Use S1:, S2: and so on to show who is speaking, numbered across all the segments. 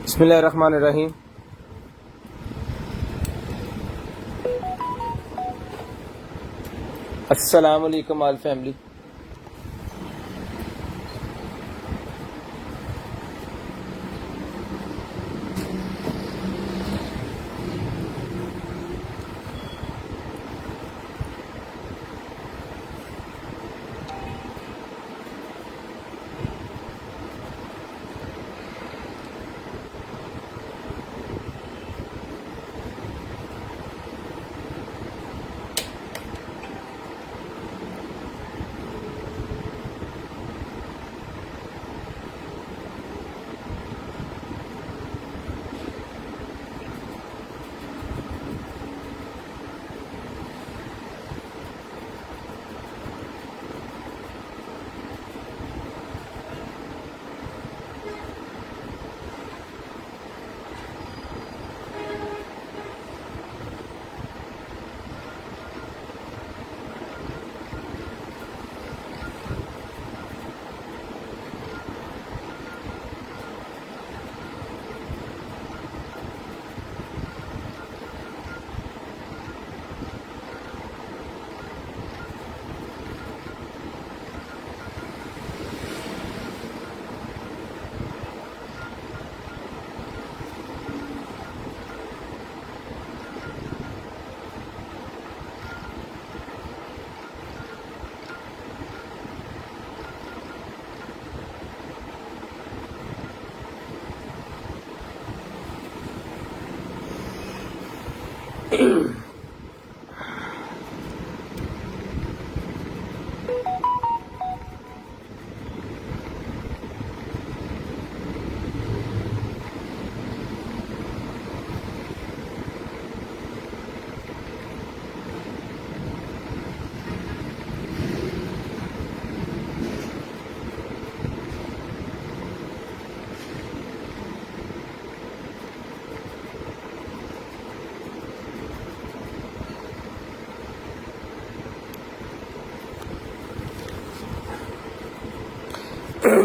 S1: बिस्मिल्लाहिर्रहमानिर्रहीम। अस्सलाम वालेकुम ऑल फैमिली।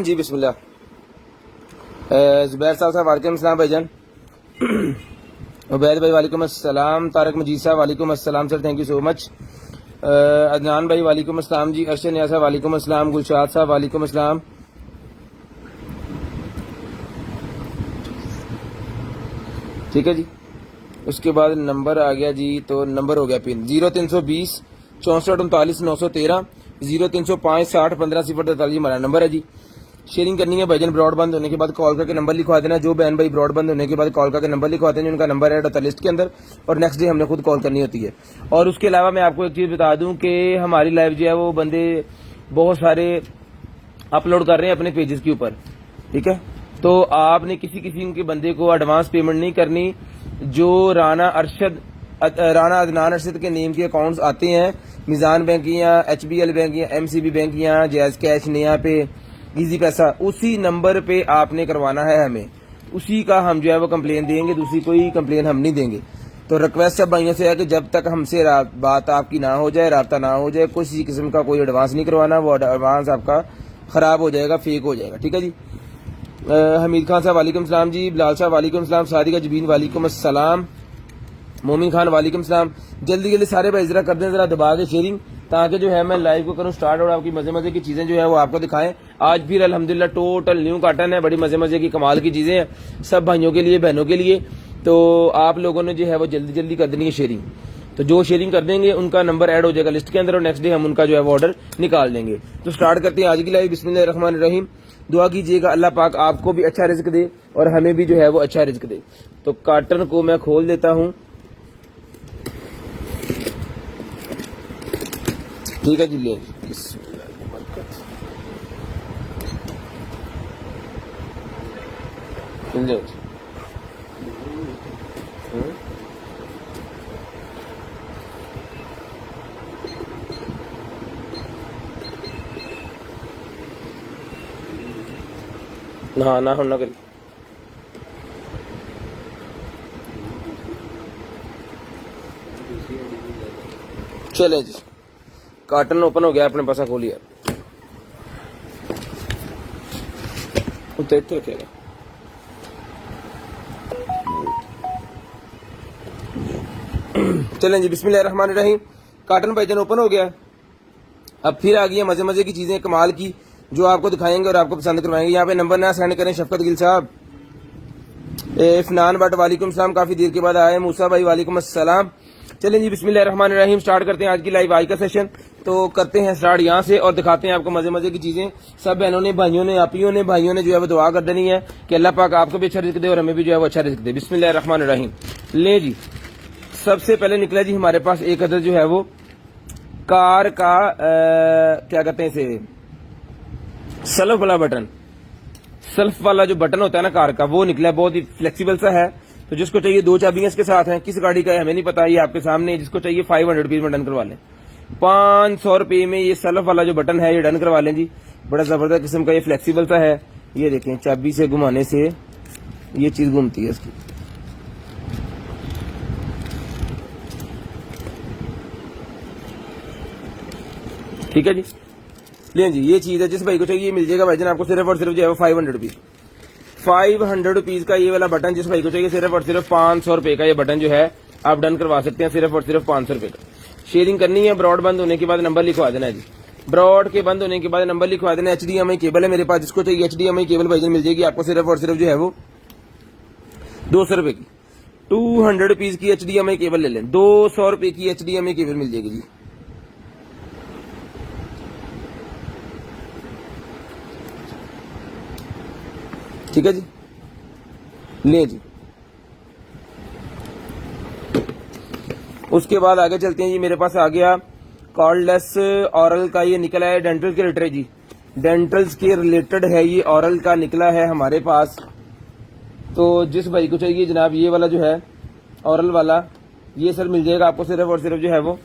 S1: जी बिस्मिल्लाह। जुबैर साहब वालेकुम अस्सलाम भाईजान। उबैद भाई वालेकुम अस्सलाम। तारक मजीद साहब वालेकुम अस्सलाम sir, thank you so much. Adnan भाई वालेकुम अस्सलाम जी। अर्शन यासा वालेकुम अस्सलाम। गुलशाद साहब वालेकुम अस्सलाम। ठीक है जी। उसके बाद नंबर आ गया जी, तो नंबर हो गया पिन 0320 64 39 913 0305 60 15 043 हमारा नंबर है जी। शेयरिंग करनी है भाईजान, ब्रॉडबैंड होने के बाद कॉल करके नंबर लिखवा देना। जो बहन भाई ब्रॉडबैंड होने के बाद कॉल करके नंबर लिखवाते हैं उनका नंबर ऐड होता है लिस्ट के अंदर, और नेक्स्ट डे हमने खुद कॉल करनी होती है। और उसके अलावा मैं आपको एक चीज बता दूं कि हमारी लाइव जो है वो बंदे बहुत सारे अपलोड कर रहे हैं अपने पेजेस के ऊपर, ठीक है। तो आपने किसी किसी के बंदे को एडवांस पेमेंट नहीं करनी। जो राना अदनान अरशद के नेम के अकाउंट्स आते हैं, मिजान बैंक या HBL बैंक या MCB बैंक या जैज कैश नया पे इजी पैसा, उसी नंबर पे आपने करवाना है हमें, उसी का हम जो है वो कंप्लेन देंगे, दूसरी कोई कंप्लेन हम नहीं देंगे। तो रिक्वेस्ट सब भाइयों से है कि जब तक हमसे बात आपकी ना हो जाए, राब्ता ना हो जाए, किसी किस्म का कोई एडवांस नहीं करवाना। वो एडवांस आपका खराब हो जाएगा, फेक हो जाएगा, ठीक है जी। हमीद खान साहब वालेकुम सलाम जी। बिलाल साहब वालेकुम सलाम। सादिका जबीन वालेकुम अस्सलाम। मोमिन खान वालेकुम सलाम। जल्दी जल्दी सारे भाई जरा कर दें, जरा दबा के शेयरिंग, ताकि जो है मैं लाइव को करूं स्टार्ट और आपकी मजे मजे की चीजें जो है वो आपको दिखाएं। आज फिर अल्हम्दुलिल्लाह टोटल न्यू कार्टन है, बड़ी मजे मजे की कमाल की चीजें हैं सब भाइयों के लिए, बहनों के लिए। तो आप लोगों ने जो है वो जल्दी जल्दी कर देनी है शेयरिंग। तो जो शेयरिंग कर देंगे उनका नंबर ऐड हो जाएगा लिस्ट के अंदर, और नेक्स्ट डे हम उनका जो है वो ऑर्डर निकाल देंगे। तो स्टार्ट करते हैं आज की लाइव। बिस्मिल्लाहिर्रहमानिर्रहीम। दुआ कीजिएगा अल्लाह पाक आपको भी अच्छा रिज्क दे और हमें भी जो है वो अच्छा रिज्क दे। तो कार्टन को मैं खोल देता हूँ, ठीक है जी। ले ना होना करी चले जी। कार्टन ओपन हो गया, अपने पास खोलिए। रखेगा चलें जी, बिस्मिल्लाहिर्रहमानिर्रहीम। काटन भाईजान ओपन हो गया। अब फिर आ गई है मजे मजे की चीजें कमाल की, जो आपको दिखाएंगे और आपको पसंद करवाएंगे। यहाँ पे नंबर ना सेंड करें। शफकत गिल साहब, इफनान भट्ट वालेकुम सलाम, काफी देर के बाद आए। मूसा भाई वालेकुम अस्सलाम। चलें जी, बिस्मिल्लाहिर्रहमानिर्रहीम, स्टार्ट करते हैं आज की लाइव आई का सेशन। तो करते हैं स्टार्ट यहाँ से और दिखाते हैं आपको मजे मजे की चीजें। सब बहनों ने, भाइयों ने, आपियों ने, भाइयों ने जो है वो दुआ कर देनी है कि अल्लाह पाक आपको भी अच्छा रिज़्क दे और हमें भी जो है वो अच्छा रिज़्क दे। बिस्मिल्लाहिर्रहमानिर्रहीम। ले जी, सबसे पहले निकला जी हमारे पास एक अदर जो है वो कार का क्या कहते हैं इसे, सल्फ वाला बटन। सल्फ वाला जो बटन होता है ना कार का, वो निकला है। बहुत ही फ्लेक्सिबल सा है। तो जिसको चाहिए, 2 चाबियां इसके साथ हैं। किस गाड़ी का है हमें नहीं पता, ये आपके सामने। जिसको चाहिए 500 रुपीज में डन करवा लें। 500 रुपये में ये सल्फ वाला जो बटन है ये डन करवा लें जी। बड़ा जबरदस्त किस्म का ये फ्लेक्सिबल सा है। ये देखें, चाबी से घुमाने से ये चीज घूमती है इसकी। ठीक है जी, ले जी, ये चीज है। जिस भाई को चाहिए मिल जाएगा भाईजान आपको सिर्फ और सिर्फ जो है 500 रुपीज। 500 रुपीज का ये वाला बटन जिस भाई को चाहिए, सिर्फ और सिर्फ 500 रुपए का ये बटन जो है आप डन करवा सकते हैं, सिर्फ और सिर्फ 500 रुपए का। शेयरिंग करनी है, ब्रॉड बंद होने के बाद नंबर लिखवा देना है जी। ब्रॉड के बंद होने के बाद नंबर लिखवा देना। HDMI केबल है मेरे पास, जिसको चाहिए HDMI केबल भाईजान मिल जाएगी आपको सिर्फ और सिर्फ जो है वो 200 रुपए की। 200 रुपीज की HDMI केबल ले लें, 200 रुपए की HDMI केबल मिल जाएगी जी। ठीक है जी, ले जी। उसके बाद आगे चलते हैं जी। मेरे पास आ गया कॉर्डलेस ऑरल का, ये निकला है डेंटल के रिलेटेड जी। डेंटल्स के रिलेटेड है ये, ऑरल का निकला है हमारे पास। तो जिस भाई को चाहिए जनाब ये वाला जो है ऑरल वाला, ये सर मिल जाएगा आपको सिर्फ और सिर्फ जो है वो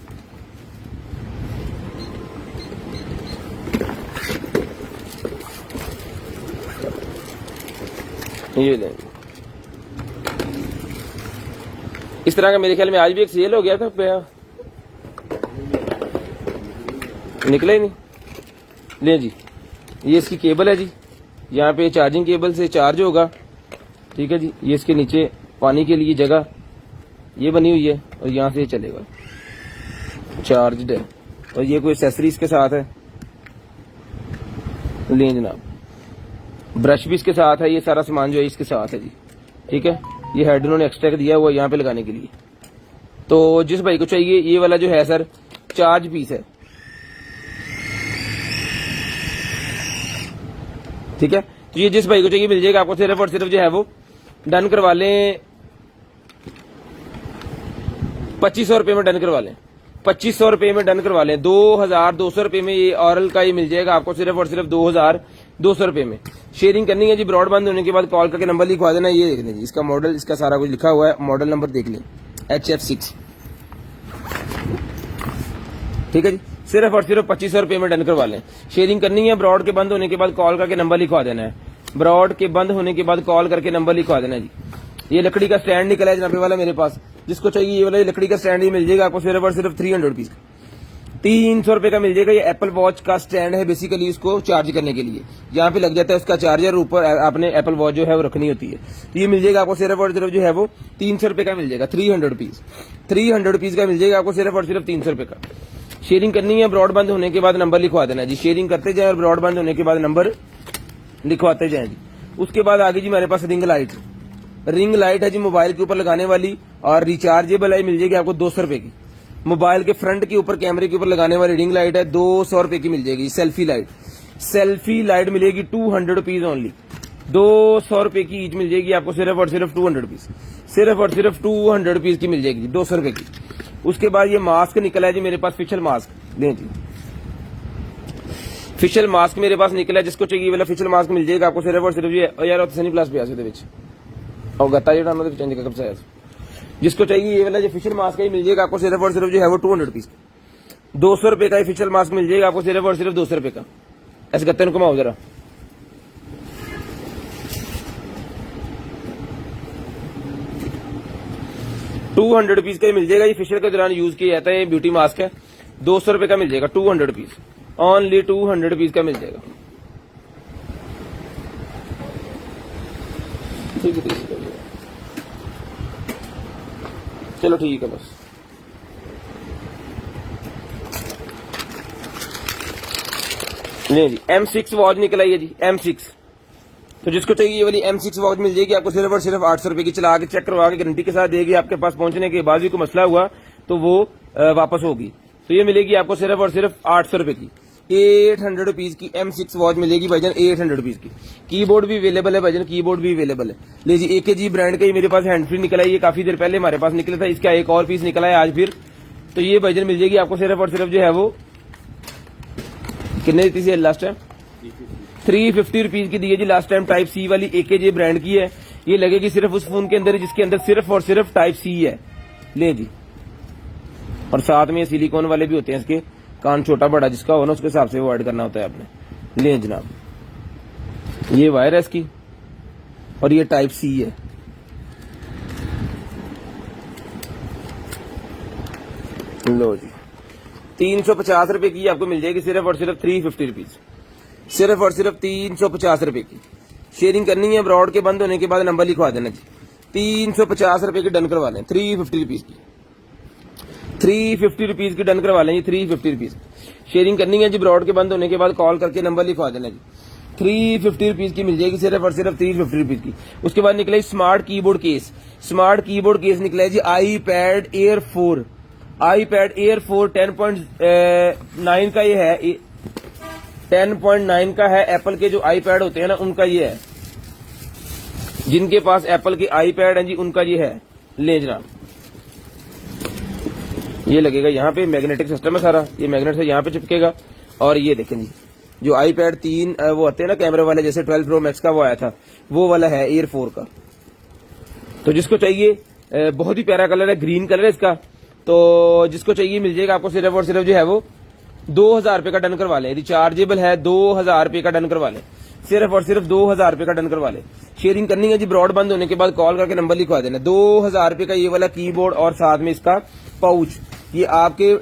S1: ये लेंगे। इस तरह का मेरे ख्याल में आज भी एक सेल हो गया था, निकला ही नहीं। ले जी, ये इसकी केबल है जी। यहाँ पे चार्जिंग केबल से चार्ज होगा। ठीक है जी, ये इसके नीचे पानी के लिए जगह ये बनी हुई है और यहाँ से ये चलेगा, चार्जड है। और ये कोई एक्सेसरी इसके साथ है। ले जनाब, ब्रश भी इसके साथ है। ये सारा सामान जो है इसके साथ है जी। ठीक है, ये हेड उन्होंने एक्स्ट्रा दिया हुआ यहाँ पे लगाने के लिए। तो जिस भाई को चाहिए ये वाला जो है सर चार्ज पीस है। ठीक है, तो ये जिस भाई को चाहिए मिल जाएगा आपको सिर्फ और सिर्फ जो है वो डन करवा लें 2500 रुपए में डन करवा लें। 2500 रुपए में डन करवा लें। 2200 रुपए में ये ऑरल का ये मिल जाएगा आपको सिर्फ और सिर्फ 2200 रुपए में। शेयरिंग करनी है जी। ब्रॉड बंद होने के बाद कॉल करके नंबर लिखवा देना। ये देख लें जी, इसका मॉडल, इसका सारा कुछ लिखा हुआ है। मॉडल नंबर देख लें, HF6। ठीक है जी, सिर्फ और सिर्फ 2500 रुपए में डन करवा लें। शेयरिंग करनी है, ब्रॉड के बंद होने के बाद कॉल करके नंबर लिखवा देना है। ब्रॉड के बंद होने के बाद कॉल करके नंबर लिखवा देना है जी। ये लकड़ी का स्टैंड निकला है जनाब वाला मेरे पास। जिसको चाहिए ये वाला लकड़ी का स्टैंड ही मिल जाएगा आपको सिर्फ और सिर्फ 300 रुपीज का। 300 रुपए का मिल जाएगा। ये एप्पल वॉच का स्टैंड है, बेसिकली उसको चार्ज करने के लिए। यहाँ पे लग जाता है उसका चार्जर, ऊपर आपने एप्पल वॉच जो है वो रखनी होती है। तो ये मिल जाएगा आपको सिर्फ और सिर्फ जो है वो 300 रुपए का मिल जाएगा। 300 रुपीज, 300 रुपीज का मिल जाएगा आपको सिर्फ और सिर्फ 300 रुपए का। शेयरिंग करनी है, ब्रॉड बंद होने के बाद नंबर लिखवा देना जी। शेयरिंग करते जाए और ब्रॉड बंद होने के बाद नंबर लिखवाते जाए जी। उसके बाद आगे जी मेरे पास रिंग लाइट। रिंग लाइट है जी, मोबाइल के ऊपर लगाने वाली और रिचार्जेबल है, मिल जाएगी आपको 200 रुपए की। मोबाइल के फ्रंट के ऊपर, कैमरे के ऊपर लगाने वाली रिंग लाइट है, 200 रुपए की मिल जाएगी। सेल्फी लाइट, सेल्फी लाइट मिलेगी 200 रुपीज ओनली। 200 रुपए की ईच मिल जाएगी आपको सिर्फ और सिर्फ 200 रुपीज। सिर्फ और सिर्फ 200 रुपीज की मिल जाएगी, 200 रुपए की। उसके बाद ये मास्क निकला है जी मेरे पास, फिशल मास्क। लें जी, फिशल मास्क मेरे पास निकला है। जिसको चाहिए वाला फिशल मास्क मिल जाएगा आपको सिर्फ और सिर्फ ये यार सनी प्लस पे आसे और गत्ता जो चेंज कब से। जिसको चाहिए ये वाला जो फिशल मास्क है मिल जाएगा आपको सिर्फ और सिर्फ जो है वो 200 रुपीज। 200 रुपए का फिशल मास्क मिल जाएगा आपको सिर्फ और सिर्फ 200 रुपए का। ऐसे गत्ते को घुमाओ जरा। ₹200 का मिल जाएगा। ये फेशियल के दौरान यूज किया जाता है, ये ब्यूटी मास्क है। 200 रुपए का मिल जाएगा। 200 रुपीज, ओनली 200 रुपीज का मिल जाएगा। ठीक है, चलो ठीक है बस। ले जी M6 वॉच निकल आई है जी M6। तो जिसको चाहिए ये वाली M6 वॉच मिल जाएगी आपको सिर्फ और सिर्फ 800 रुपए की, चला के चेक करवा के गारंटी के साथ देगी। आपके पास पहुंचने के बाद भी कोई मसला हुआ तो वो वापस होगी। तो ये मिलेगी आपको सिर्फ और सिर्फ 800 रुपए की। 800 रुपीज की M6 वॉच मिलेगी भाईजान, 800 रुपीज की। कीबोर्ड भी अवेलेबल है भाईजान, कीबोर्ड भी अवेलेबल है। ले जी AKG ब्रांड का ही मेरे पास हैंड फ्री निकला है, ये काफी देर पहले हमारे पास निकला था, इसका एक और पीस निकला है आज फिर। तो ये भाईजान मिल जाएगी आपको सिर्फ और सिर्फ जो है वो कितने दी थी लास्ट टाइम, 350 रुपीज की दी है जी लास्ट टाइम। टाइप सी वाली AKG ब्रांड की है, ये लगेगी सिर्फ उस फोन के अंदर जिसके अंदर सिर्फ और सिर्फ टाइप सी है। ले जी, और साथ में सिलिकॉन वाले भी होते हैं, इसके कान छोटा बड़ा जिसका हो ना उसके हिसाब से वो ऐड करना होता है आपने। ले जनाब, ये वायर है इसकी और ये टाइप सी है। लो जी, 350 रुपए की आपको मिल जाएगी सिर्फ और सिर्फ 350 रुपीज, सिर्फ और सिर्फ 350 रुपए की। शेयरिंग करनी है ब्रॉड के बंद होने के बाद नंबर लिखवा देना जी। 350 रुपए की डन करवा लें, 350 रुपीज की, 350 रुपीज की डन करवा लें जी, 350 रुपीज। शेयरिंग करनी है जी ब्रॉड के बंद होने के बाद कॉल करके नंबर लिखवा देना जी। 350 रुपीज की मिल जाएगी सिर्फ और सिर्फ 350 रुपीज की। उसके बाद निकला smart keyboard case, smart keyboard case निकला है जी iPad Air 4, iPad Air 4 10.9 का ये है, 10.9 का है। एप्पल के जो iPad होते हैं ना उनका ये है, जिनके पास एप्पल के iPad हैं जी उनका ये है। ले जनाब, ये लगेगा यहाँ पे, मैग्नेटिक सिस्टम है सारा, ये मैग्नेट से यहाँ पे चिपकेगा। और ये देखें जी, जो iPad 3 वो आते हैं ना कैमरे वाले, जैसे 12 Pro Max का वो आया था, वो वाला है Air 4 का। तो जिसको चाहिए, बहुत ही प्यारा कलर है, ग्रीन कलर है इसका। तो जिसको चाहिए मिल जाएगा आपको सिर्फ और सिर्फ जो है वो 2000 रुपए का डन करवा लें। रिचार्जेबल है, 2000 रुपए का डन करवा लें, सिर्फ और सिर्फ 2000 रुपए का डन करवा लें। शेयरिंग करनी है जी ब्रॉड बंद होने के बाद कॉल करके नंबर लिखवा देना। 2000 रुपए का ये वाला कीबोर्ड और साथ में इसका पाउच, ये आपके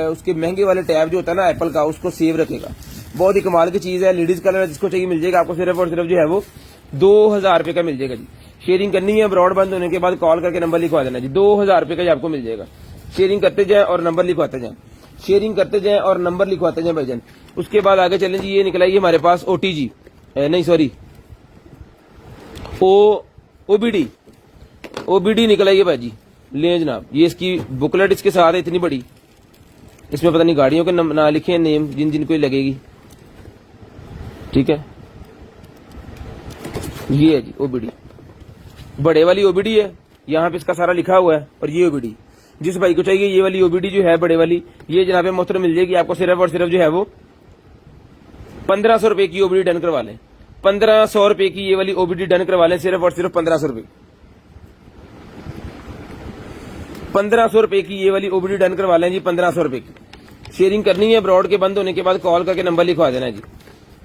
S1: उसके महंगे वाले टैब जो होता है ना एप्पल का, उसको सेव रखेगा। बहुत ही कमाल की चीज है, लेडीज कलर है, जिसको चाहिए मिल जाएगा आपको सिर्फ और सिर्फ जो है वो 2000 रुपए का मिल जाएगा जी। शेयरिंग करनी है ब्रॉड बंद होने के बाद कॉल करके नंबर लिखवा देना जी, 2000 रुपए का आपको मिल जाएगा। शेयरिंग करते जाए और नंबर लिखवाते जाए, शेयरिंग करते जाए और नंबर लिखवाते जाए भाईजान। उसके बाद आगे चलें जी, ये निकला ये हमारे पास OTG नहीं सॉरी OBD निकला ये भाई जी। ले जनाब, ये इसकी बुकलेट इसके साथ है इतनी बड़ी, इसमें पता नहीं गाड़ियों के ना लिखे हैं नेम, जिन जिनको लगेगी, ठीक है। ये है जी OBD, बड़े वाली OBD है, यहाँ पे इसका सारा लिखा हुआ है। और ये OBD जिस भाई को चाहिए, ये वाली OBD जो है बड़े वाली, ये जनाब मोहतरम मिल जाएगी आपको सिर्फ और सिर्फ जो है वो 1500 रुपए की OBD डन करवा लें। 1500 रुपए की ये वाली OBD डन करवा लें, सिर्फ और सिर्फ 1500 रुपए, 1500 रुपए की ये वाली OBD डन करवा लें जी, 1500 रुपए की। शेयरिंग करनी है ब्रॉड के बंद होने के बाद कॉल करके नंबर लिखवा देना जी।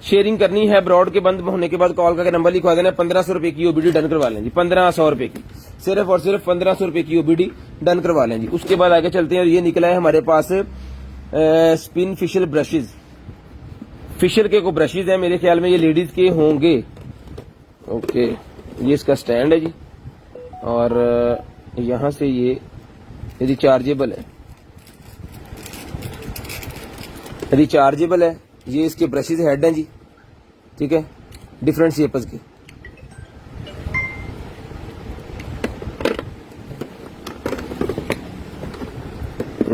S1: शेयरिंग करनी है ब्रॉड के बंद होने के बाद कॉल करके नंबर लिखवा देना। 1500 रुपए की OBD डन करवा लें जी, 1500 रुपए की, सिर्फ और सिर्फ 1500 रुपए की OBD डन करवा लें जी। उसके बाद आगे चलते हैं, और ये निकला है हमारे पास स्पिन फिशल ब्रशेज, फिशल के को ब्रशेज है, मेरे ख्याल में ये लेडीज के होंगे। ओके, ये इसका स्टैंड है जी, और यहां से ये रिचार्जेबल है, रिचार्जेबल है। ये इसके ब्रशेज हेड हैं जी, ठीक है, डिफरेंट शेप्स के।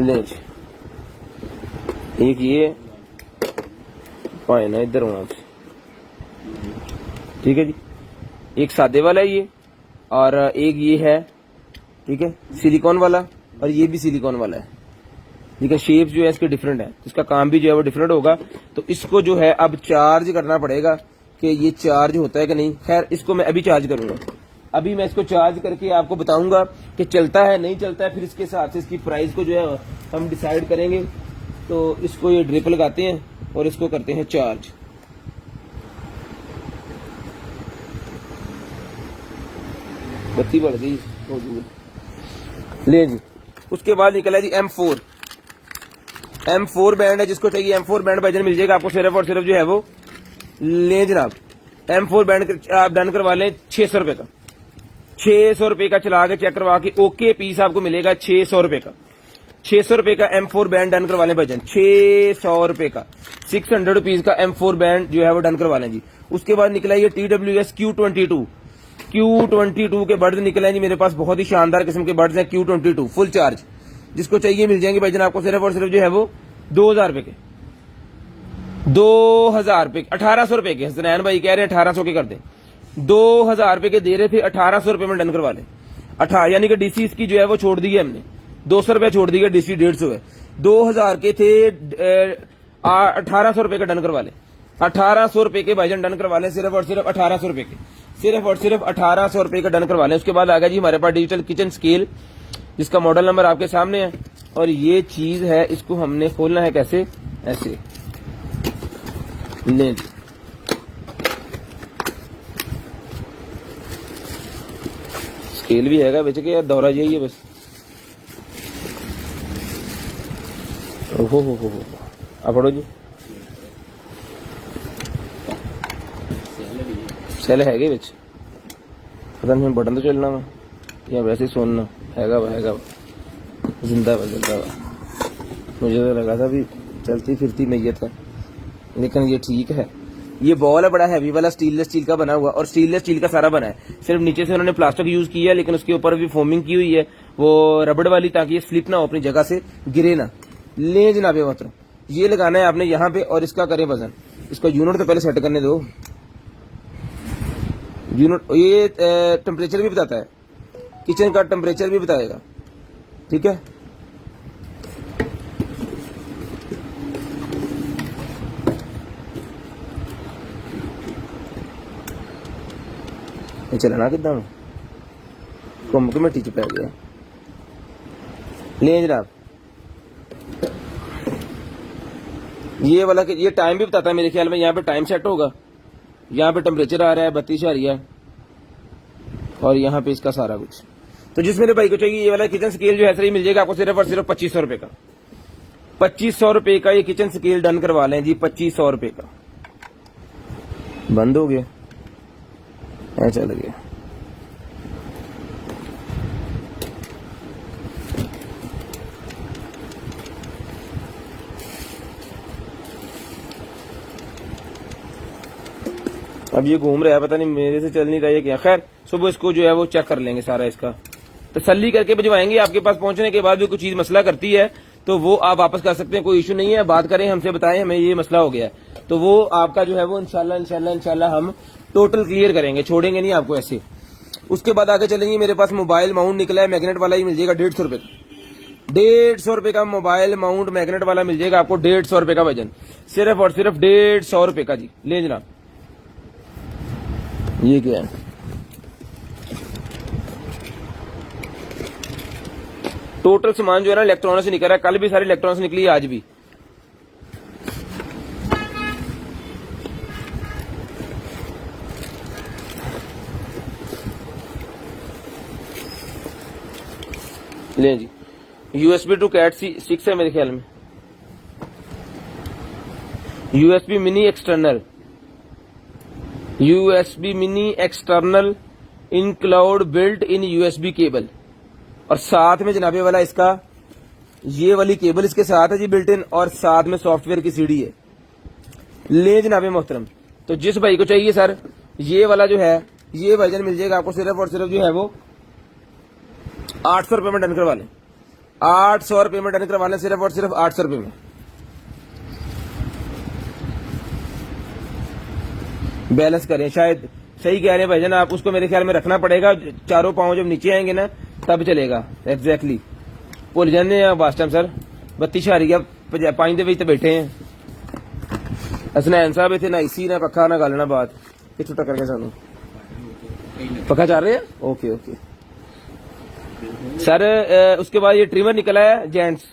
S1: ले जी, एक ये पाए ना इधर वहां से, ठीक है जी, एक सादे वाला है ये, और एक ये है, ठीक है, सिलिकॉन वाला, और ये भी सिलिकॉन वाला है। ठीक है, शेप जो है इसके डिफरेंट है, इसका काम भी जो है वो डिफरेंट होगा। तो इसको जो है अब चार्ज करना पड़ेगा कि ये चार्ज होता है कि नहीं। खैर, इसको मैं अभी चार्ज करूंगा, अभी मैं इसको चार्ज करके आपको बताऊंगा कि चलता है नहीं चलता है, फिर इसके हिसाब से इसकी प्राइस को जो है हम डिसाइड करेंगे। तो इसको ये ड्रिप लगाते हैं और इसको करते हैं चार्ज। बत्ती बढ़ गई, ले जी। उसके बाद निकला जी M4 बैंड है, जिसको चाहिए M4 बैंड भाईजान मिल जाएगा आपको सिर्फ और सिर्फ जो है वो, ले जनाब, M4 बैंड आप डन करवा लें 600 रुपए का, 600 रुपए का चला के चेक करवा के ओके पीस आपको मिलेगा 600 रुपए का, ₹600 का M4 बैंड डन करवा लें भाईजान, ₹600 का, 600 रुपीज का M4 बैंड जो है वो डन करवा लें जी। उसके बाद निकला ये TWS Q22 के बर्ड्स निकले हैं जी मेरे पास, बहुत ही शानदार किस्म के बर्ड्स हैं Q22 फुल चार्ज। जिसको चाहिए मिल जाएंगे भाईजान आपको सिर्फ और सिर्फ जो है वो 2000 रुपए के, 2000 रुपए, 1800 रुपए के। हसनैन भाई कह रहे हैं 1800 के कर दें, 2000 रुपए के दे रहे थे, 1800 रुपए में डन करवा लें। यानी कि डीसी इसकी जो है वो छोड़ दी है हमने, 200 रुपए छोड़ दी है, डीसी 150 है। 2000 के थे, 1800 रुपए का डन करवा लें, 1800 रुपए के भाईजान डन करवा लें, सिर्फ और सिर्फ 1800 रुपए के, सिर्फ और सिर्फ 1800 रुपए का डन करवा लें। उसके बाद आ गया जी हमारे पास डिजिटल किचन स्केल, जिसका मॉडल नंबर आपके सामने है। और ये चीज है, इसको हमने खोलना है कैसे, ऐसे ले, स्केल भी हैगा बेच के यार, दौरा यही है बस। ओहो हो आप पढ़ो जी, सेल हैगे बिच, पता नहीं बटन तो चलना वा या वैसे ही सुनना हैगा वा जिंदा वा मुझे तो लगा था भी चलती फिरती मैयत है, लेकिन ये ठीक है। ये बॉल है बड़ा हैवी वाला, स्टेनलेस स्टील का बना हुआ, और स्टेनलेस स्टील का सारा बना है, सिर्फ नीचे से उन्होंने प्लास्टिक यूज किया है, लेकिन उसके ऊपर भी फोमिंग की हुई है वो रबड़ वाली, ताकि ये स्लिप ना हो, अपनी जगह से गिरे ना। ले जनाबे मतलब ये लगाना है आपने यहाँ पे, और इसका करें वजन, इसका यूनिट तो पहले सेट करने दो। यूनिट ये टेम्परेचर भी बताता है, किचन का टेम्परेचर भी बताएगा, ठीक है। ये चलाना कितना घूम के मिट्टी च पै गया। ले जनाब ये वाला, ये टाइम भी बताता है मेरे ख्याल में, यहाँ पे टाइम सेट होगा, यहाँ पे टेम्परेचर आ रहा है 32 आ रही है, और यहाँ पे इसका सारा कुछ। तो जिस मेरे भाई को चाहिए ये वाला किचन स्केल जो है सही मिल जाएगा आपको सिर्फ और सिर्फ 2500 रुपए का, 2500 रुपए का ये किचन स्केल डन करवा लें जी, 2500 रुपए का। बंद हो गया, चल गया। अब ये घूम रहा है, पता नहीं मेरे से चल नहीं रहा है क्या। खैर सुबह इसको जो है वो चेक कर लेंगे सारा, इसका तसल्ली करके भिजवाएंगे। आपके पास पहुंचने के बाद भी कुछ चीज मसला करती है तो वो आप वापस कर सकते हैं, कोई इशू नहीं है। बात करें, हमसे बताएं हमें ये मसला हो गया है, तो वो आपका जो है वो इंशाल्लाह हम टोटल क्लियर करेंगे, छोड़ेंगे नहीं आपको ऐसे। उसके बाद आगे चलेंगे, मेरे पास मोबाइल माउंट निकला है, मैग्नेट वाला ही मिल जाएगा 150 रुपए का, 150 रुपए का मोबाइल माउंट मैग्नेट वाला मिल जाएगा आपको, 150 रुपए का वजन, सिर्फ और सिर्फ 150 रुपए का जी। ले जनाब ये क्या है, टोटल सामान जो है ना इलेक्ट्रॉनिक्स से निकल रहा है, कल भी सारी इलेक्ट्रॉनिक्स निकली है, आज भी। ले जी, USB टू कैट 6 है मेरे ख्याल में, USB mini external in cloud built in USB cable, और साथ में जनाबे वाला इसका ये वाली केबल इसके साथ है जी बिल्ट इन, और साथ में सॉफ्टवेयर की सीडी है। ले जनाबे मोहतरम, तो जिस भाई को चाहिए सर ये वाला जो है ये वर्जन मिल जाएगा आपको सिर्फ और सिर्फ जो है वो 800 रुपए में डन करवा लें, 800 रुपए में डन करवा लें, सिर्फ और सिर्फ 800 रुपए में। बैलेंस करें, शायद सही कह रहे हैं भाईजान आप, उसको मेरे ख्याल में रखना पड़ेगा, चारों पांव जब नीचे आएंगे ना तब चलेगा। एग्जैक्टली भूल जाने वास्ट टाइम सर, 32 आ रही है, 5 ਦੇ तो बैठे हैं। हसनैन साहब इतने ना इसी ना पखा ना गल ना बात, ये छुट्टा करके सानू पखा चल रहे हैं। ओके ओके सर, उसके बाद ये ट्रिमर निकला है जेंट्स,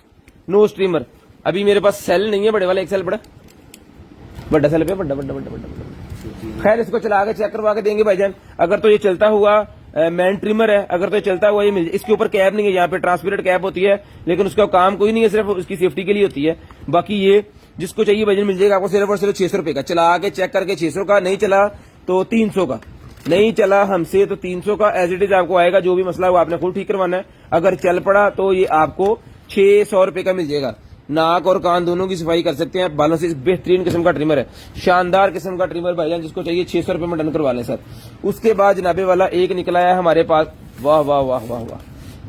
S1: नो स्ट्रीमर। अभी मेरे पास सेल नहीं है, बड़े वाला एक सेल बड़ा सेल पे, बड़ा खैर इसको चला के चेक करवा के देंगे भाईजान। अगर तो ये चलता हुआ मैन ट्रिमर है, अगर तो ये चलता हुआ ये मिल, इसके ऊपर कैप नहीं है, यहाँ पे ट्रांसपेरेंट कैप होती है, लेकिन उसका काम कोई नहीं है, सिर्फ उसकी सेफ्टी के लिए होती है। बाकी ये जिसको चाहिए भाईजान मिल जाएगा आपको सिर्फ और सिर्फ 600 रुपए का, चला के चेक करके 600 का, नहीं चला तो 300 का, नहीं चला हमसे तो 300 का एज इट इज आपको आएगा। जो भी मसला है वो आपने खुद ठीक करवाना है, अगर चल पड़ा तो ये आपको 600 रुपए का मिल जाएगा। नाक और कान दोनों की सफाई कर सकते हैं, बालों से बेहतरीन किस्म का ट्रिमर है, शानदार किस्म का ट्रिमर भाईजान, जिसको चाहिए 600 रुपए में डन करवा लें सर। उसके बाद जनाबे वाला एक निकला है हमारे पास, वाह वाह वाह वाह वाह,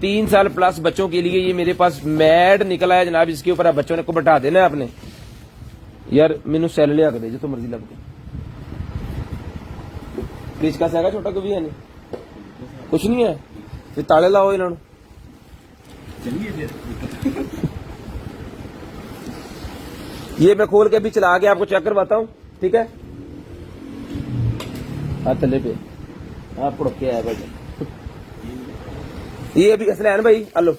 S1: 3 साल प्लस बच्चों के लिए ये मेरे पास मैड निकला है जनाब। इसके ऊपर आप बच्चों ने को बैठा देना है आपने। यार मैनू सैल लिया कर दे जो तो मर्जी लग गई। प्लीज का है छोटा कभी है नहीं, कुछ नहीं है, फिर ताले लाओ इन्होंने। ये मैं खोल के अभी चला के आपको चेक करवाता हूँ, ठीक है। हाँ तले पे आप पड़के आया भाई, ये अभी असला है ना भाई। हेलो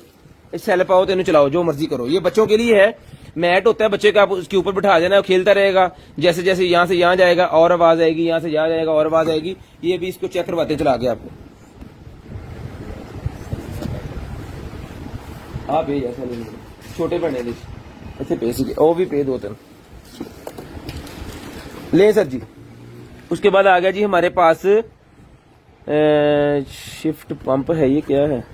S1: इस सैल पाओ तो चलाओ, जो मर्जी करो। ये बच्चों के लिए है, मैट होता है बच्चे का, आप उसके ऊपर बिठा देना, खेलता रहेगा। जैसे जैसे यहाँ से यहाँ जाएगा और आवाज आएगी, यहाँ से यहाँ जाएगा और आवाज आएगी। ये भी इसको चेक करवाते चला के आपको। आप भेज ऐसा नहीं, छोटे बने अच्छे पैसे वो भी पे 2-3 ले सर जी। उसके बाद आ गया जी हमारे पास शिफ्ट पंप है, ये क्या है?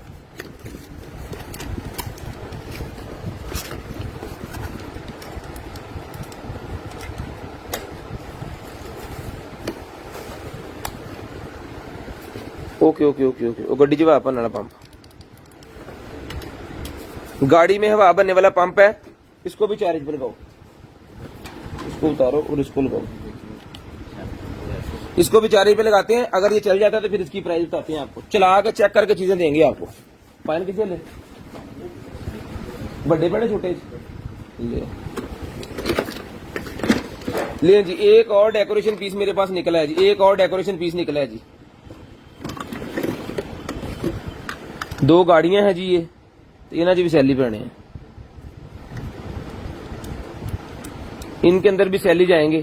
S1: ओके ओके ओके ओके, वो गड्डी हवा भरने वाला पंप, गाड़ी में हवा भरने वाला पंप है। इसको भी 4 इंच पर लगाओ, इसको उतारो और इसको लगाओ। इसको भी 4 इंच पे लगाते हैं। अगर ये चल जाता है तो फिर इसकी प्राइस बताते हैं आपको, चला के चेक करके चीजें देंगे आपको। फाइन किसे ले, बड़े बड़े छोटे ले जी। एक और डेकोरेशन पीस मेरे पास निकला है जी, एक और डेकोरेशन पीस निकला है जी। 2 गाड़ियां हैं जी, ये इन्हें जी भी सैली पे हैं, इनके अंदर भी सैली जाएंगे,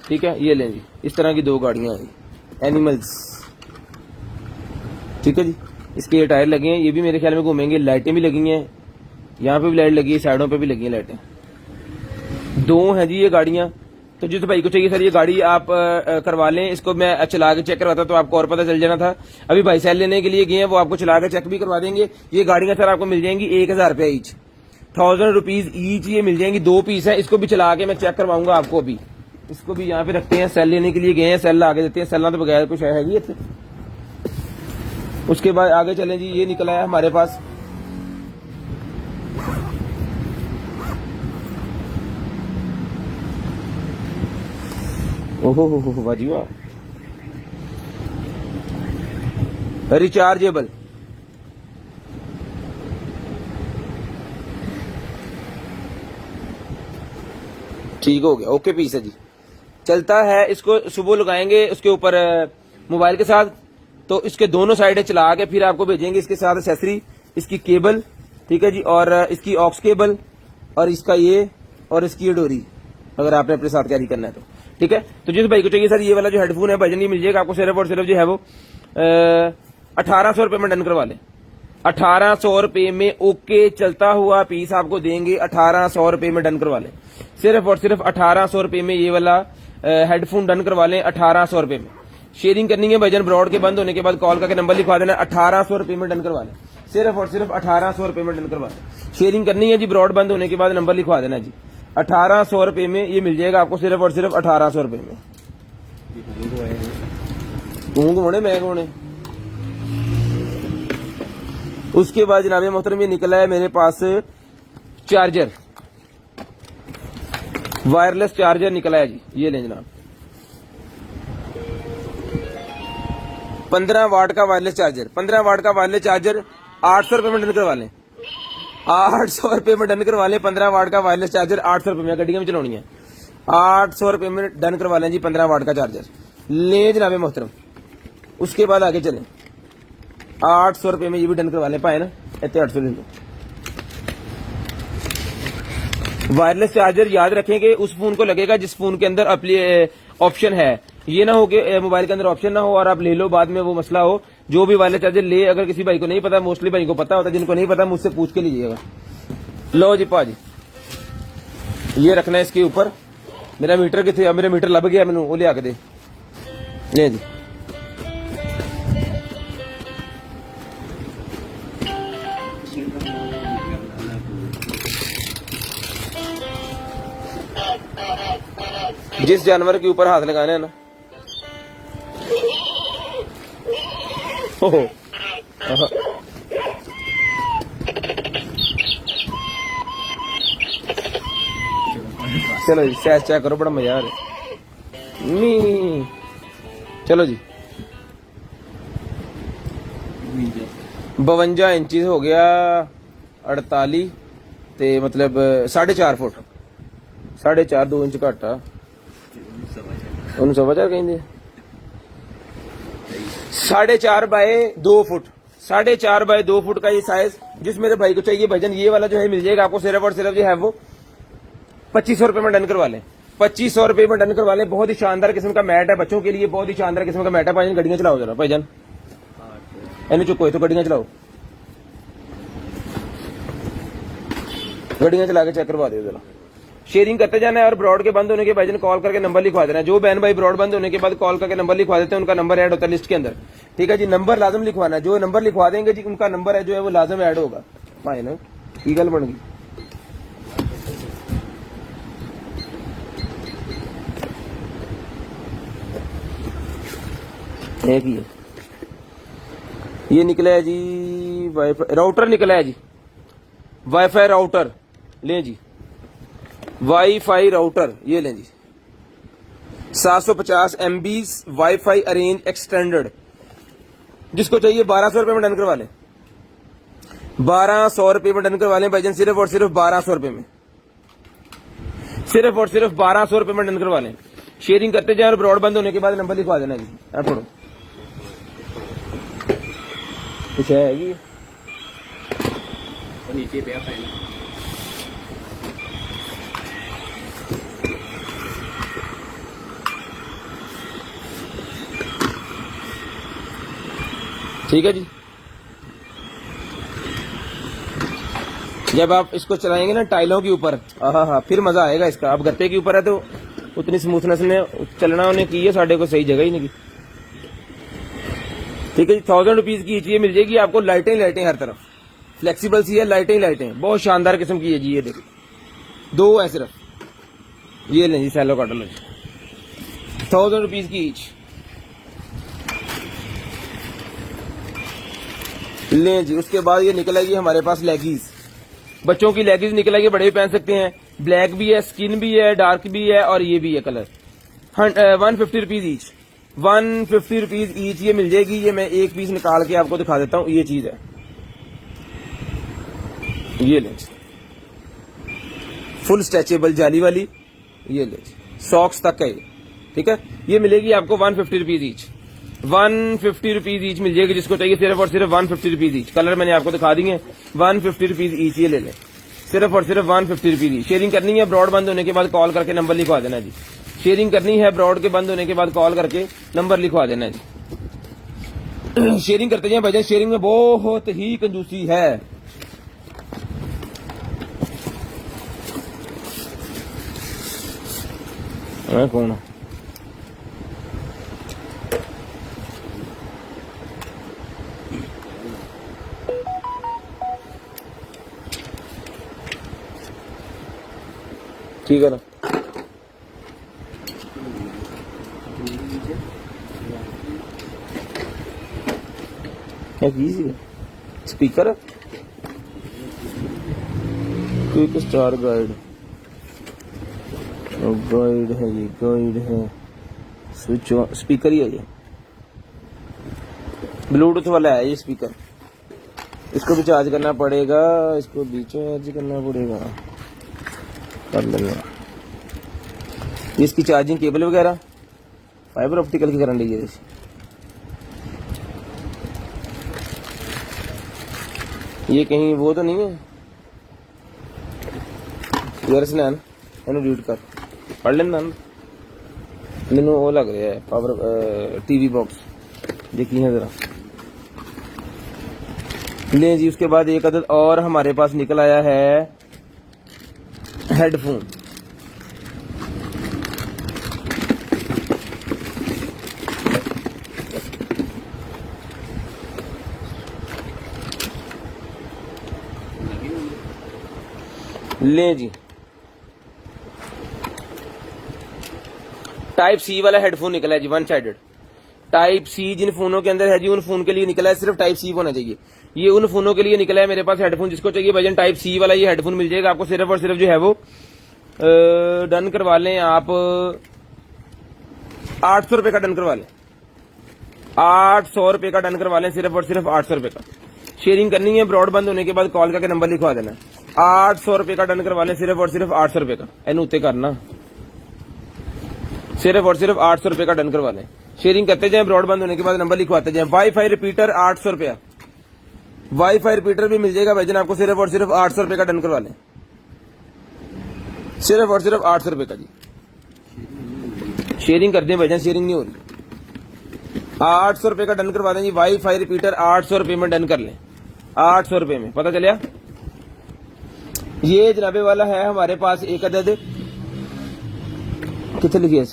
S1: ठीक है। ये लें जी, इस तरह की 2 गाड़ियां हैं एनिमल्स, ठीक है जी। इसके ये टायर लगे हैं, ये भी मेरे ख्याल में घूमेंगे। लाइटें भी लगी हैं, यहाँ पे भी लाइट लगी है, साइडों पे भी लगी हैं लाइटें। 2 हैं जी ये गाड़ियां। तो जिस भाई को चाहिए सर ये गाड़ी आप करवा लें। इसको मैं चला के चेक करवाता तो आपको और पता चल जाना था। अभी भाई सेल लेने के लिए गए हैं, वो आपको चला के चेक भी करवा देंगे। ये गाड़ियां सर आपको मिल जाएंगी 1000 रुपया ईच, 1000 रुपीज ईच ये मिल जाएंगी। 2 पीस है, इसको भी चला के मैं चेक करवाऊंगा आपको। अभी इसको भी यहाँ पे रखते हैं, सेल लेने के लिए गए हैं, सेल आगे देते हैं। सेल तो बगैर कुछ है ही। उसके बाद आगे चलें जी, ये निकला है हमारे पास ओहो हो बाजी वाह, रिचार्जेबल। ठीक हो गया, ओके पीस है जी, चलता है। इसको सुबह लगाएंगे उसके ऊपर मोबाइल के साथ, तो इसके दोनों साइडें चला के फिर आपको भेजेंगे इसके साथ एक्सेसरी, इसकी केबल, ठीक है जी, और इसकी ऑक्स केबल, और इसका ये, और इसकी डोरी, अगर आपने अपने साथ कैरी करना है तो, ठीक है। तो जिस भाई को चाहिए सर ये वाला जो हेडफोन है भाईजान, ये मिल जाएगा आपको सिर्फ और सिर्फ जो है वो 1800 रुपए में डन करवा लें। 1800 रुपए में ओके चलता हुआ पीस आपको देंगे, 1800 रुपए में डन करवा लें। सिर्फ और सिर्फ 1800 रुपए में ये वाला हेडफोन डन करवा लें, 1800 रुपए में। शेयरिंग करनी है भाईजान, ब्रॉड के बंद होने के बाद कॉल करके नंबर लिखवा देना, 1800 रुपए में डन करवा लें। सिर्फ और सिर्फ 1800 रुपए में डन करवा लें। शेयरिंग करनी है जी, ब्रॉड बंद होने के बाद नंबर लिखवा देना जी। 1800 रुपए में ये मिल जाएगा आपको, सिर्फ और सिर्फ 1800 रुपए में। तू कौन है, मैं कौन है। उसके बाद जनाब मोहतरम ये निकला है मेरे पास चार्जर, वायरलेस चार्जर निकला है जी। ये लें जनाब, 15 वाट का वायरलेस चार्जर, 15 वाट का वायरलेस चार्जर 800 रुपए में डन करवा लें। 800 रुपए में डन करवा लें 15 वाट का वायरलेस चार्जर, 800 रुपए में। गड्डियां में चलानी है, 800 रुपए में डन करवा लें जी 15 वाट का चार्जर। ले जनाब मोहतरम, उसके बाद आगे चलें, 800 रुपए में ये भी डन करवा लें पाए ना, इतने 800 ले लो। वायरलेस चार्जर याद रखेंगे उस फोन को लगेगा जिस फोन के अंदर ऑप्शन है। ये ना हो कि मोबाइल के अंदर ऑप्शन ना हो और आप ले लो, बाद में वो मसला हो। जो भी वायरलेस चार्जर ले, अगर किसी भाई को नहीं पता, मोस्टली भाई को पता होता है, जिनको नहीं पता मुझसे पूछ के लीजिएगा। लो जी पाजी, ये रखना है इसके ऊपर। मेरा मीटर कितने, मेरा मीटर लग गया, मैंने वो ले आके दे। ले जी, जिस जानवर के ऊपर हाथ लगाना है ना, ओहो, आहा। चलो जी सैस चेक करो, बड़ा मजा आ रहा है। नी चलो जी 52 इंचज हो गया 48 ते मतलब 4.5 फुट 4.5 2 इंच घट आ ਉਹਨੂੰ 4.5 ਕਹਿੰਦੇ 4.5 बाय 2 फुट 4.5 बाय 2 फुट का ये साइज जिस मेरे भाई को चाहिए भजन, ये वाला जो है मिल जाएगा आपको सिर्फ और सिर्फ जो है वो 2500 रुपए में डन करवा लें। 2500 रुपए में डन करवा लें। बहुत ही शानदार किस्म का मैट है बच्चों के लिए, बहुत ही शानदार किस्म का मैट है। भाईजान गड्डियां चलाओ जरा, भाईजान इन्हें चुको तो गड्डियां चलाओ, गड्डियां चला के चेक करवा दो जरा। शेयरिंग करते जाना है और ब्रॉड के बंद होने के भाईजान कॉल करके नंबर लिखवा देना है। जो बहन भाई ब्रॉड बंद होने के बाद कॉल करके नंबर लिखवा देते हैं उनका नंबर ऐड होता है लिस्ट के अंदर, ठीक है जी। नंबर लाजम लिखवाना है, जो नंबर लिखवा देंगे जी उनका नंबर है जो है वो लाजम ऐड होगा। भाई ना की गल बन गई। एक ही है ये निकला है जी, वाईफाई राउटर निकला है जी, वाईफाई राउटर लें जी, वाईफाई राउटर ये लें जी 750 MB वाईफाई अरेंज एक्सटेंडेड। जिसको चाहिए 1200 रुपए में डन करवा लें, 1200 रुपए में डन करवा लें भाईजान, सिर्फ और सिर्फ 1200 रुपए में, सिर्फ और सिर्फ 1200 रुपए में डन करवा लें। शेयरिंग करते जाए और ब्रॉड बंद होने के बाद नंबर लिखवा देना जी। आप छोड़ो कुछ है ये नीचे पे ठीक है जी। जब आप इसको चलाएंगे ना टाइलों के ऊपर, हाँ फिर मजा आएगा इसका। अब गत्ते के ऊपर है तो उतनी स्मूथनेस ने चलना उन्हें की है, साढ़े को सही जगह ही नहीं की। ठीक है जी 1000 रुपीज की चीज मिल जाएगी आपको। लाइटें लाइटें हर तरफ फ्लेक्सिबल सी है, लाइटें लाइटें बहुत शानदार किस्म की है जी। ये देखो 2 है सिर्फ, ये लें जी सैलो काटो लो 1000 रुपीज की ईच लें जी। उसके बाद ये निकलेगी हमारे पास लेगीज, बच्चों की लेगीज निकलेगी, बड़े भी पहन सकते हैं। ब्लैक भी है, स्किन भी है, डार्क भी है और ये भी है colour. 150 rupees each, 150 rupees each ये मिल जाएगी। ये मैं एक पीस निकाल के आपको दिखा देता हूं, ये चीज है ये लें फुल स्ट्रेचेबल जाली वाली, ये ले सॉक्स तक है ये, ठीक है। ये मिलेगी आपको 150 रुपीज ईच, 150 रुपीज ईच मिल जाएगी। जिसको चाहिए सिर्फ और सिर्फ 150 रुपीज ईच। कलर मैंने आपको दिखा दिए 150 रुपीज ईच, ये ले लें सिर्फ और सिर्फ 150 रुपीज ईच। शेयरिंग करनी है ब्रॉड बंद होने के बाद कॉल करके नंबर लिखवा देना जी। शेयरिंग करनी है ब्रॉड के बंद होने के बाद कॉल करके नंबर लिखवा देना जी। शेयरिंग करते जाए भाई, शेयरिंग में बहुत ही कंजूसी है। कौन ठीक है ना, speaker quick star guide, guide है ये, गाइड है स्विच स्पीकर ही है ये, ब्लूटूथ वाला है ये स्पीकर। इसको भी चार्ज करना पड़ेगा, इसको भी चार्ज करना पड़ेगा, कर लेंगे। इसकी चार्जिंग केबल वगैरह फाइबर ऑप्टिकल की करंट है। ये कहीं वो तो नहीं है यार, स्नैन इन्हें रीड कर पढ़ लेना। मैनू वो लग रहा है पावर टीवी बॉक्स, देखिए जरा ले जी। उसके बाद एक अदद और हमारे पास निकल आया है हेडफोन। ले जी टाइप सी वाला हेडफोन निकला है जी, वन साइडेड। टाइप सी जिन फोनों के अंदर है जी, उन फोन के लिए निकला है, सिर्फ टाइप सी होना चाहिए। ये उन फोनों के लिए निकला है मेरे पास हेडफोन, जिसको चाहिए भाईजान टाइप सी वाला ये हेडफोन मिल जाएगा आपको। सिर्फ और सिर्फ जो है वो डन करवा लें आप, 800 रुपए का डन करवा लें, 800 रुपए का डन करवा लें, सिर्फ और सिर्फ 800 रुपए का। शेयरिंग करनी है, ब्रॉडबैंड होने के बाद कॉल करके नंबर लिखवा देना। 800 रुपए का डन करवा लें, सिर्फ और सिर्फ 800 रुपए का। एन उत्ते करना, सिर्फ और सिर्फ 800 रुपए का डन करवा लें। शेयरिंग करते जाए, ब्रॉडबैंड होने के बाद नंबर लिखवाते जाए। वाईफाई रिपीटर 800 रुपया, वाईफाई रिपीटर भी मिल जाएगा भाईजान आपको, सिर्फ और सिर्फ 800 रुपए का डन करवा लें, सिर्फ और सिर्फ 800 रुपए का जी। शेयरिंग कर दें भाईजान, शेयरिंग नहीं हो रही। 800 रुपए का डन करवा दें जी। वाईफाई रिपीटर 800 रुपए में डन कर लें, 800 रुपए में। पता चलिया? ये जनाबे वाला है हमारे पास एक अदद, कितने लिखिए,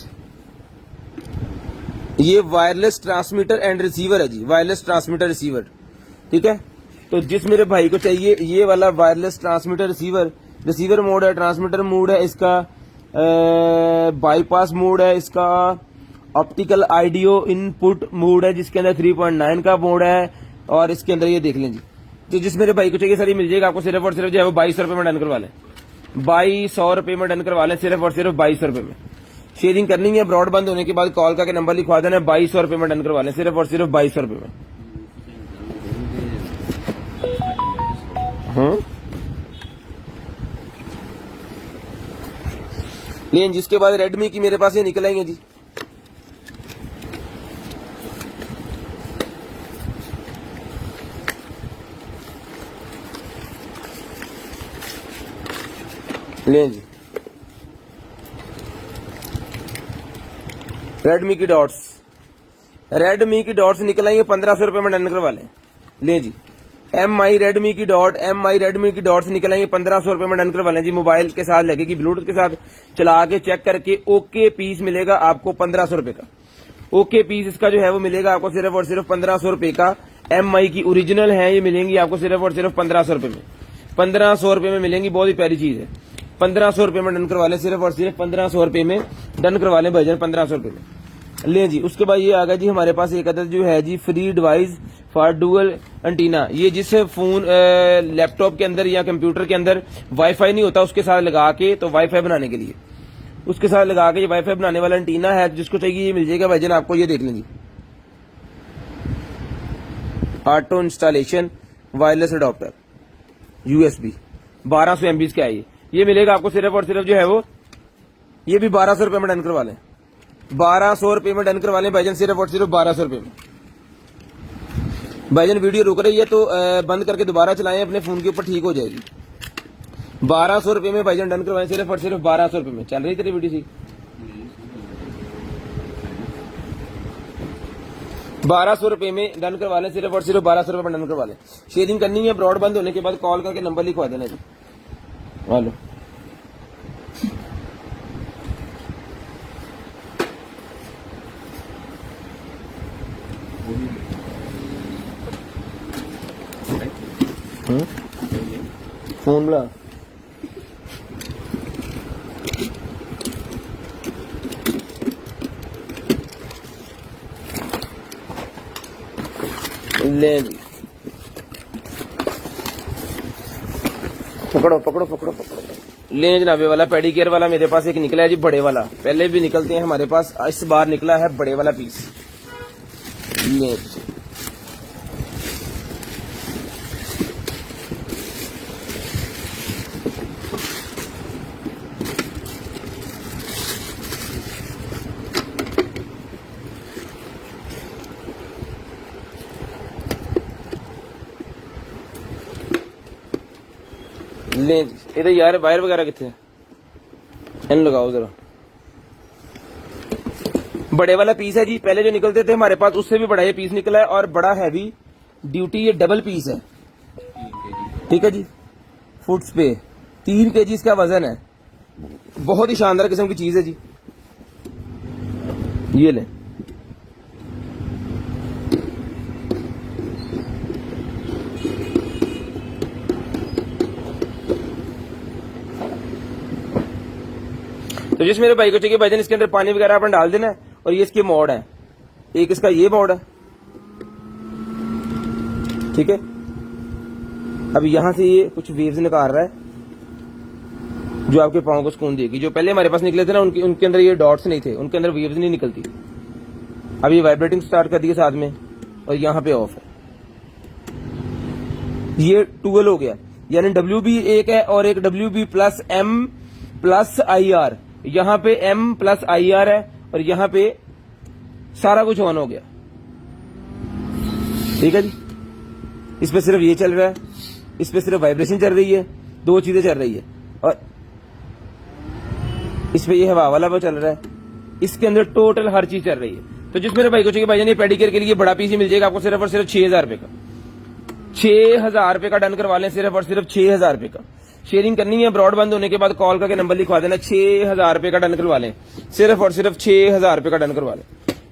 S1: ये वायरलेस ट्रांसमीटर एंड रिसीवर है जी, वायरलेस ट्रांसमीटर रिसीवर। ठीक है, तो जिस मेरे भाई को चाहिए ये वाला wireless transmitter receiver, receiver mode है, ट्रांसमीटर मोड है इसका, बाईपास मोड है इसका, ऑप्टिकल आइडियो इनपुट मोड है जिसके अंदर 3.9 का मोड है, और इसके अंदर ये देख लें जी। तो जिस मेरे भाई को चाहिए सर ये मिल जाएगा आपको, सिर्फ और सिर्फ जो है वो 2200 रुपए में डन करवा लें, 2200 रुपए में डन करवा लें, सिर्फ और सिर्फ 2200 रुपए में। शेयरिंग करनी है, ब्रॉडबैंड होने के बाद कॉल करके नंबर लिखवा देना, 2200 रुपए में डन करवा लें, सिर्फ और सिर्फ 2200 रुपए में। लेकिन जिसके बाद रेडमी की मेरे पास ये निकल आएंगे जी। ले जी, रेडमी की डॉट्स, रेडमी की डॉट्स निकल आएंगे, 1500 रुपए में डन करवा लें। ले जी, MI रेडमी की डॉट, MI रेडमी की डॉट्स निकल आएंगे, 1500 रुपए में डन करवा लें जी। मोबाइल के साथ लगेगी, ब्लूटूथ के साथ चला के चेक करके ओके पीस मिलेगा आपको 1500 रुपए का। ओके पीस इसका जो है वो मिलेगा आपको सिर्फ और सिर्फ 1500 रुपए का। MI की ओरिजिनल है, ये मिलेंगी आपको सिर्फ और सिर्फ 1500 रुपए में, 1500 रुपए में मिलेंगी। बहुत ही प्यारी चीज है, 1500 रुपए में डन करवा लें, सिर्फ और सिर्फ 1500 रुपए में डन करवा लें भाईजान, 1500 रुपए में। ले जी, उसके बाद ये आ गया जी हमारे पास एक अदद जो है जी, free device for dual antenna. ये जिस फोन लैपटॉप के अंदर या कंप्यूटर के अंदर वाईफाई नहीं होता, उसके साथ लगा के, तो वाईफाई बनाने के लिए उसके साथ लगा के ये वाईफाई बनाने वाला एंटीना है, जिसको चाहिए ये मिल जाएगा भाईजान आपको। ये देख लें जी, auto installation wireless adapter USB 1200 MB का है ये मिलेगा आपको सिर्फ और सिर्फ जो है वो, ये भी 1200 रुपए में डन करवा लें, 1200 रुपए में डन करवा लें भाईजान, सिर्फ और सिर्फ 1200 रुपए में। भाईजान वीडियो रुक रही है तो बंद करके दोबारा चलाएं अपने फोन के ऊपर, ठीक हो जाएगी। 1200 रुपए में भाईजान डन करवाएं, सिर्फ और सिर्फ 1200 रुपए में। चल रही तेरी वीडियो सी, 1200 रुपए में डन करवा लें, सिर्फ और सिर्फ 1200 रुपए में डन करवा लें। शेयरिंग करनी है, ब्रॉडबैंड होने के बाद कॉल करके नंबर लिखवा देना जी। हेलो, फोन ला ले जी, पकड़ो पकड़ो पकड़ो पकड़ो। ले जनाबे वाला पेडिकेयर वाला मेरे पास एक निकला है जी, बड़े वाला। पहले भी निकलते हैं हमारे पास, इस बार निकला है बड़े वाला पीस। ले ये यार वायर वगैरह कितने इन लगाओ जरा। बड़े वाला पीस है जी, पहले जो निकलते थे हमारे पास उससे भी बड़ा ये पीस निकला है, और बड़ा हैवी ड्यूटी ये डबल पीस है। ठीक है जी, फुट्स पे 3 kg इसका वजन है, बहुत ही शानदार किस्म की चीज है जी। ये ले, तो जिस मेरे भाई को चाहिए भाईजान इसके अंदर पानी वगैरह अपन डाल देना है, और ये इसके मोड है, एक इसका ये मोड है, ठीक है। अब यहां से ये कुछ वेव्स निकाल रहा है जो आपके पाँव को सुकून देगी। जो पहले हमारे पास निकले थे ना उनके अंदर ये डॉट्स नहीं थे, उनके अंदर वेव्स नहीं निकलती। अब ये वाइब्रेटिंग स्टार्ट कर दिया साथ में, और यहाँ पे ऑफ है। ये 12 हो गया, यानी WB एक है और एक WB plus M plus IR। यहाँ पे M प्लस IR है और यहाँ पे सारा कुछ ऑन हो गया, ठीक है जी। इस पे सिर्फ ये चल रहा है, इस पे सिर्फ वाइब्रेशन चल रही है, दो चीजें चल रही है, और इस पे ये हवा वाला वो चल रहा है, इसके अंदर टोटल हर चीज चल रही है। तो जिस मेरे भाई को चाहिए भाईजान ये पेडिक्योर के लिए बड़ा पीस मिल जाएगा आपको सिर्फ और सिर्फ 6000 रुपए का। 6000 रुपए का डन करवा लें, सिर्फ और सिर्फ 6000 रुपए का। शेयरिंग करनी है, ब्रॉडबैंड होने के बाद कॉल करके नंबर लिखवा देना। 6000 रुपए का डन करवा लें, सिर्फ और सिर्फ 6000 रुपए का डन करवा लें।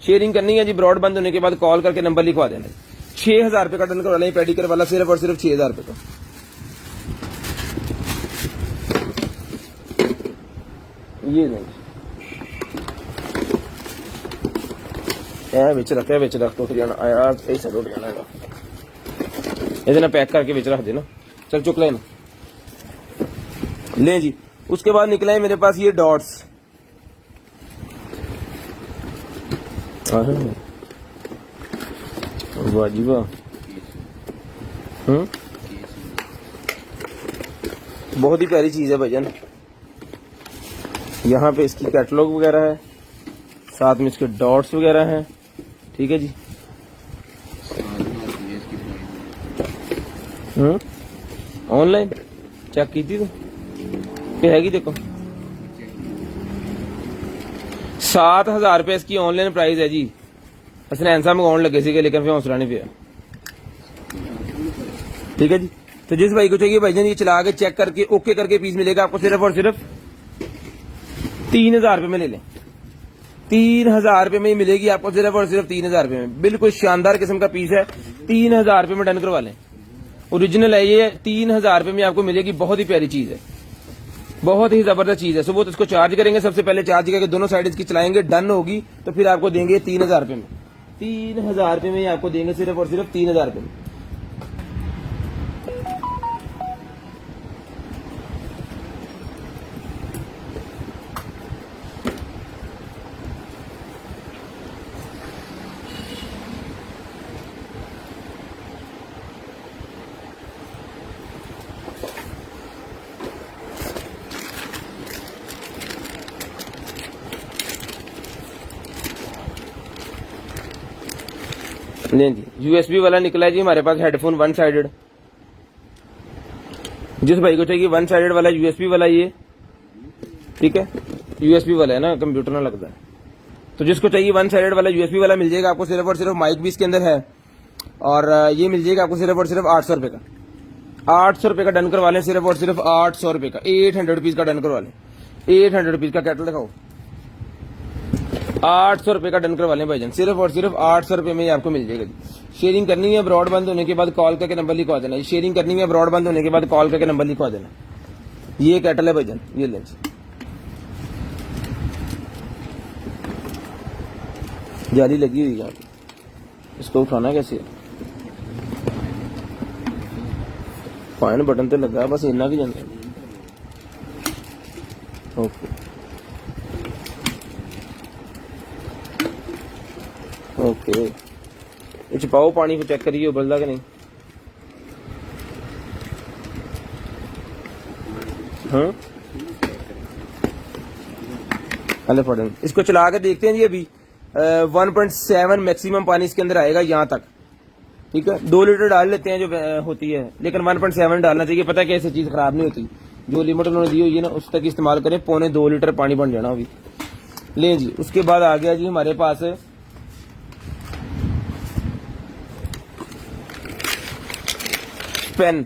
S1: शेयरिंग करनी है जी, ब्रॉडबैंड होने के बाद कॉल करके नंबर लिखवा देना। 6000 रुपए का डन करवा लें पेडिक्योर वाला, सिर्फ और सिर्फ 6000 रुपए का। ये नहीं विच रख टूट जाना यार, ऐसा टूट जाना है, पैक करके विच रख देना। चल चुक लेना ले जी। उसके बाद निकला है मेरे पास ये डॉट्स, वाजिबा बहुत ही प्यारी चीज है भाईजान। यहाँ पे इसकी कैटलॉग वगैरह है, साथ में इसके डॉट्स वगैरह हैं, ठीक है जी। ऑनलाइन चेक की थी तो हैगी, देखो 7000 रुपए इसकी ऑनलाइन प्राइस है जी। असनैन साहब मंगाने लगे थे लेकिन फिर हौसला नहीं पिया, ठीक है जी। तो जिस भाई को चाहिए भाईजान ये चला के चेक करके ओके करके पीस मिलेगा आपको सिर्फ और सिर्फ 3000 रुपए में ले लें। 3000 रुपए में मिलेगी आपको सिर्फ और सिर्फ 3000 रुपए में। बिल्कुल शानदार किस्म का पीस है, 3000 रुपए में डन करवा लें। ओरिजिनल है ये, 3000 रुपए में आपको मिलेगी। बहुत ही प्यारी चीज है, बहुत ही जबरदस्त चीज है। सुबह तो इसको चार्ज करेंगे, सबसे पहले चार्ज करके दोनों साइड इसकी चलाएंगे, डन होगी तो फिर आपको देंगे 3000 रुपए में। 3000 रुपए में आपको देंगे सिर्फ और सिर्फ 3000 रुपए में। नहीं जी, यूएसबी वाला निकला है जी हमारे पास हेडफोन वन साइडेड। जिस भाई को चाहिए वन साइडेड वाला यूएसबी वाला ये, ठीक है, यूएसबी वाला है ना, कंप्यूटर ना लगता है। तो जिसको चाहिए वन साइडेड वाला यूएसबी वाला मिल जाएगा आपको सिर्फ और सिर्फ। माइक भी इसके अंदर है, और ये मिल जाएगा आपको सिर्फ और सिर्फ 800 रुपए का। 800 रुपए का डन करवा लें, सिर्फ और सिर्फ 800 रुपए का। 800 रुपीज का डन करवा लें, 800 रुपीज का कैटल दिखाओ। 800 रुपए का डन करवा लें भाईजान, सिर्फ और सिर्फ 800 रुपए में आपको मिल जाएगा जी। शेयरिंग करनी है, ब्रॉडबैंड होने के बाद कॉल करके नंबर लिखवा देना। शेयरिंग करनी है, ब्रॉडबैंड होने के बाद कॉल करके नंबर लिखवा देना। ये कैटल है भाईजान, ये लेंस जाली लगी हुई है, इसको उठाना कैसे है? फाइन बटन तो लगा, बस इन्ना की जानते। ओके ओके, इच पाओ पानी को चेक करिए उबलदा कि नहीं। हाँ अले पढ़ें, इसको चला कर देखते हैं जी। अभी 1.7 मैक्सिमम पानी इसके अंदर आएगा यहाँ तक, ठीक है। 2 लीटर डाल लेते हैं जो होती है, लेकिन 1.7 डालना चाहिए। पता है कि ऐसी चीज खराब नहीं होती, जो लिमिट उन्होंने दी हुई है ना उस तक इस्तेमाल करें। 2.25 लीटर पानी बन जाना अभी। ले जी, उसके बाद आ गया जी हमारे पास पेन,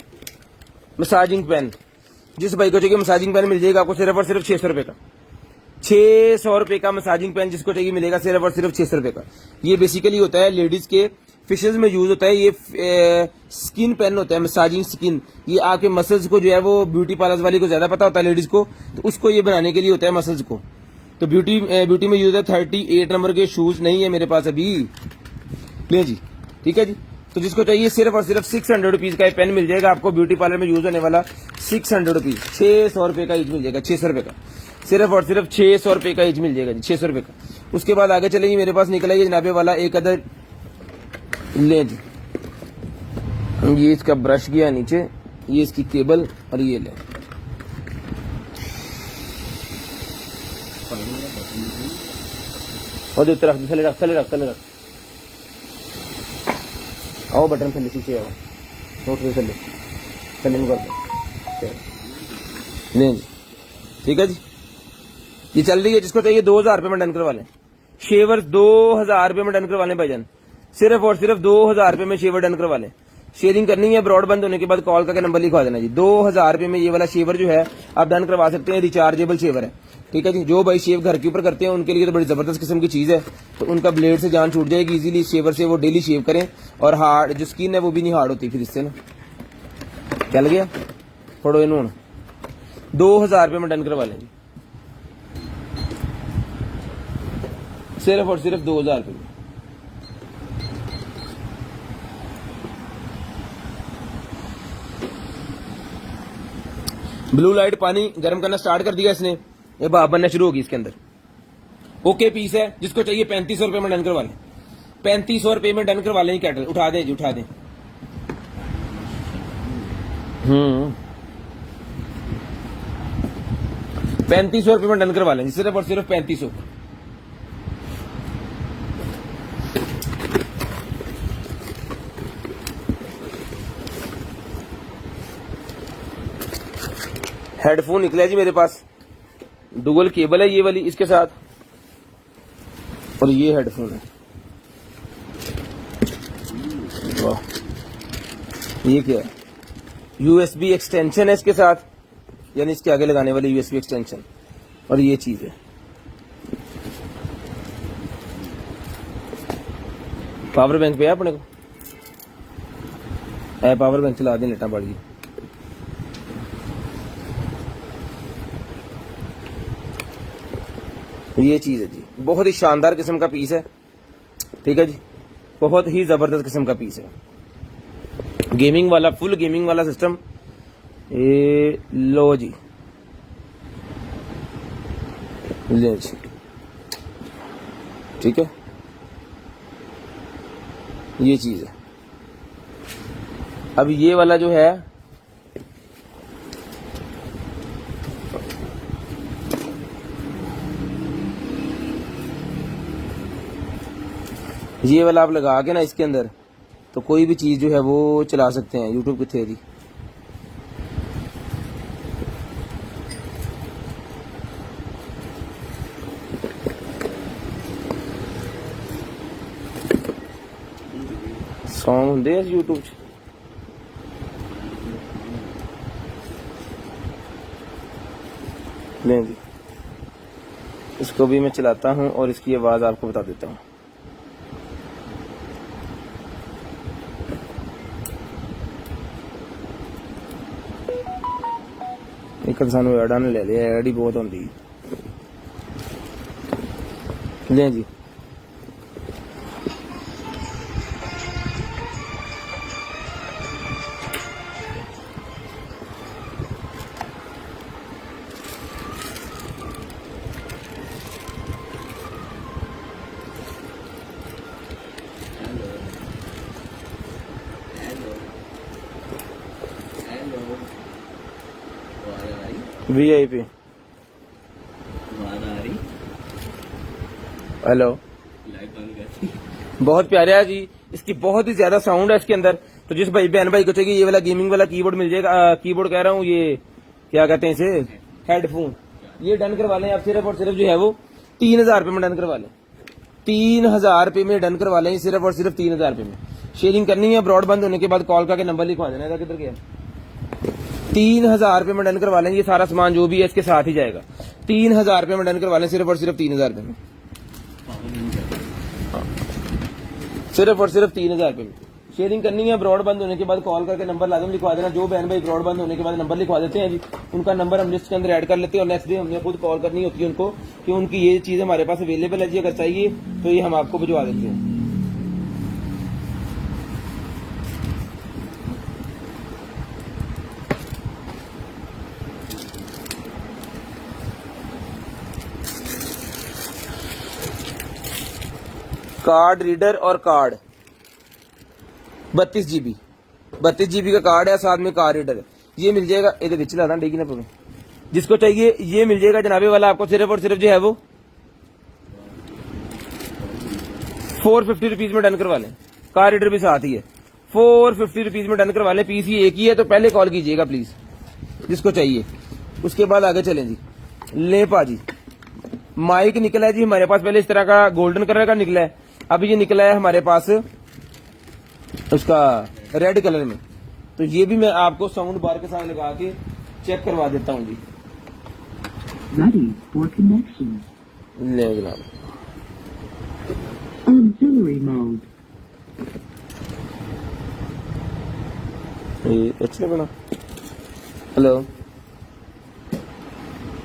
S1: मसाजिंग पेन। जिस भाई को चाहिए मसाजिंग पेन मिल जाएगा आपको सिर्फ और सिर्फ 600 रुपए का। 600 रुपए का मसाजिंग पेन जिसको चाहिए मिलेगा सिर्फ और सिर्फ 600 रुपए का। ये बेसिकली होता है लेडीज के फिशेज में यूज होता है। ये स्किन पेन होता है, मसाजिंग स्किन। ये आपके मसल्स को जो है वो ब्यूटी पार्लर वाली को ज्यादा पता होता है लेडीज को, तो उसको ये बनाने के लिए होता है मसल्स को। तो ब्यूटी में यूज है 38 नंबर के शूज नहीं है मेरे पास अभी। ले जी, ठीक है जी। तो जिसको चाहिए सिर्फ और सिर्फ 600 रुपीज का पेन मिल जाएगा आपको, ब्यूटी पार्लर में यूज होने वाला 600 रुपीज, 600 रुपए का ईच मिल जाएगा, 600 रुपए का, सिर्फ और सिर्फ 600 रुपए का ईच मिल जाएगा जी, 600 रुपए का। उसके बाद आगे चलेंगे, मेरे पास निकला ये जनाबे वाला एक अदर, ले जी, ये इसका ब्रश गया नीचे, ये इसकी केबल और ये ले, और जो तरफ थले रख, थले रख, थले रख, आओ बटन थले शीशे आओ, नोट से थले थले में कर दो, नहीं जी, ठीक है जी। ये चल रही है, जिसको चाहिए 2000 रुपये में डन करवा लें। शेवर 2000 रुपये में डन करवा लें भाईजान, सिर्फ और सिर्फ 2000 रुपये में शेवर डन करवा लें। शेयरिंग करनी है, ब्रॉड बंद होने के बाद कॉल करके नंबर लिखवा देना जी। 2000 रुपये में ये वाला शेवर जो है आप डन करवा सकते हैं, रिचार्जेबल शेवर है, ठीक है जी। जो भाई शेव घर के ऊपर करते हैं उनके लिए तो बड़ी जबरदस्त किस्म की चीज है, तो उनका ब्लेड से जान छूट जाएगी इजीली, शेवर से वो डेली शेव करें, और हार्ड जो स्किन है वो भी नहीं हार्ड होती फिर इससे ना। चल गया, थोड़ा इन्होंने 2000 रुपये में डन करवा लें जी, सिर्फ और सिर्फ 2000 रुपये में। ब्लू लाइट पानी गर्म करना स्टार्ट कर दिया इसने, ये भाप बनना शुरू होगी इसके अंदर। ओके पीस है, जिसको चाहिए 3500 रुपये में डन करवा लें, 3500 रुपये में डन करवा लें। कैटल उठा दें जी, उठा दें। 3500 रुपये में डन करवा लें, सिर्फ और सिर्फ 3500। हेडफोन निकला जी मेरे पास, डुअल केबल है ये वाली इसके साथ, और ये हेडफोन है, वाह, ये क्या है, यूएसबी एक्सटेंशन है इसके साथ, यानी इसके आगे लगाने वाली यूएसबी एक्सटेंशन, और ये चीज है। पावर बैंक पे है अपने को, पावर बैंक चला दें, लेटा पड़ गई। ये चीज है जी, बहुत ही शानदार किस्म का पीस है, ठीक है जी, बहुत ही जबरदस्त किस्म का पीस है, गेमिंग वाला, फुल गेमिंग वाला सिस्टम। ये लो जी, ले जी, ठीक है, ये चीज है। अब ये वाला जो है ये वाला आप लगा के ना इसके अंदर, तो कोई भी चीज जो है वो चला सकते हैं। यूट्यूब की थेरी, सॉन्ग होंगे यूट्यूब च, लें जी, इसको भी मैं चलाता हूं और इसकी आवाज आपको बता देता हूं। एक सानू एडा ने ले लिया, एड ही बहुत होंगी। लें जी, VIP, हेलो, बहुत प्यारा है जी, इसकी बहुत ही ज्यादा साउंड है इसके अंदर। तो जिस भाई बहन भाई को चाहिए ये वाला गेमिंग वाला कीबोर्ड मिल जाएगा, कीबोर्ड कह रहा हूँ, ये क्या कहते हैं इसे, हेडफोन, ये डन करवा लें आप, सिर्फ और सिर्फ जो है वो 3000 रुपये में डन करवा लें, 3000 रुपये में डन करवा लें, सिर्फ और सिर्फ 3000 रुपये में। शेयरिंग करनी है, ब्रॉड बंद होने के बाद कॉल करके नंबर लिखवा देना है, किधर गया, 3000 रुपये में डन करवा लें। ये सारा सामान जो भी है इसके साथ ही जाएगा, 3000 रुपये में डन करवा लें, सिर्फ और सिर्फ 3000 रुपये में, सिर्फ और सिर्फ 3000 रुपये में। शेयरिंग करनी है, ब्रॉड बंद होने के बाद कॉल करके नंबर लाजम लिखवा देना। जो बहन भाई ब्रॉड बंद होने के बाद नंबर लिखवा देते हैं जी, उनका नंबर हम लिस्ट के अंदर ऐड कर लेते हैं और नेक्स्ट डे हमने खुद कॉल करनी होती है उनको कि उनकी ये चीज हमारे पास अवेलेबल है जी, अगर चाहिए तो ये हम आपको भिजवा देते हैं। कार्ड रीडर और कार्ड 32 GB का कार्ड है, साथ में कार्ड रीडर है। ये मिल जाएगा, ये विच लाना डेगी ना पवे, जिसको चाहिए ये मिल जाएगा जनाबे वाला आपको सिर्फ और सिर्फ जो है वो 450 रुपीज में डन करवा लें। कार रीडर भी साथ ही है, 450 रुपीज में डन करवा लें। पीसी एक ही है तो पहले कॉल कीजिएगा प्लीज जिसको चाहिए, उसके बाद आगे चलें जी। ले पाजी माइक निकला है जी हमारे पास, पहले इस तरह का गोल्डन कलर का निकला है, अभी ये निकला है हमारे पास उसका रेड कलर में। तो ये भी मैं आपको साउंड बार के साथ लगा के चेक करवा देता हूँ जी।
S2: Ready for connection.
S1: ले जनाब,
S2: Auxiliary mode.
S1: ये अच्छा बना। Hello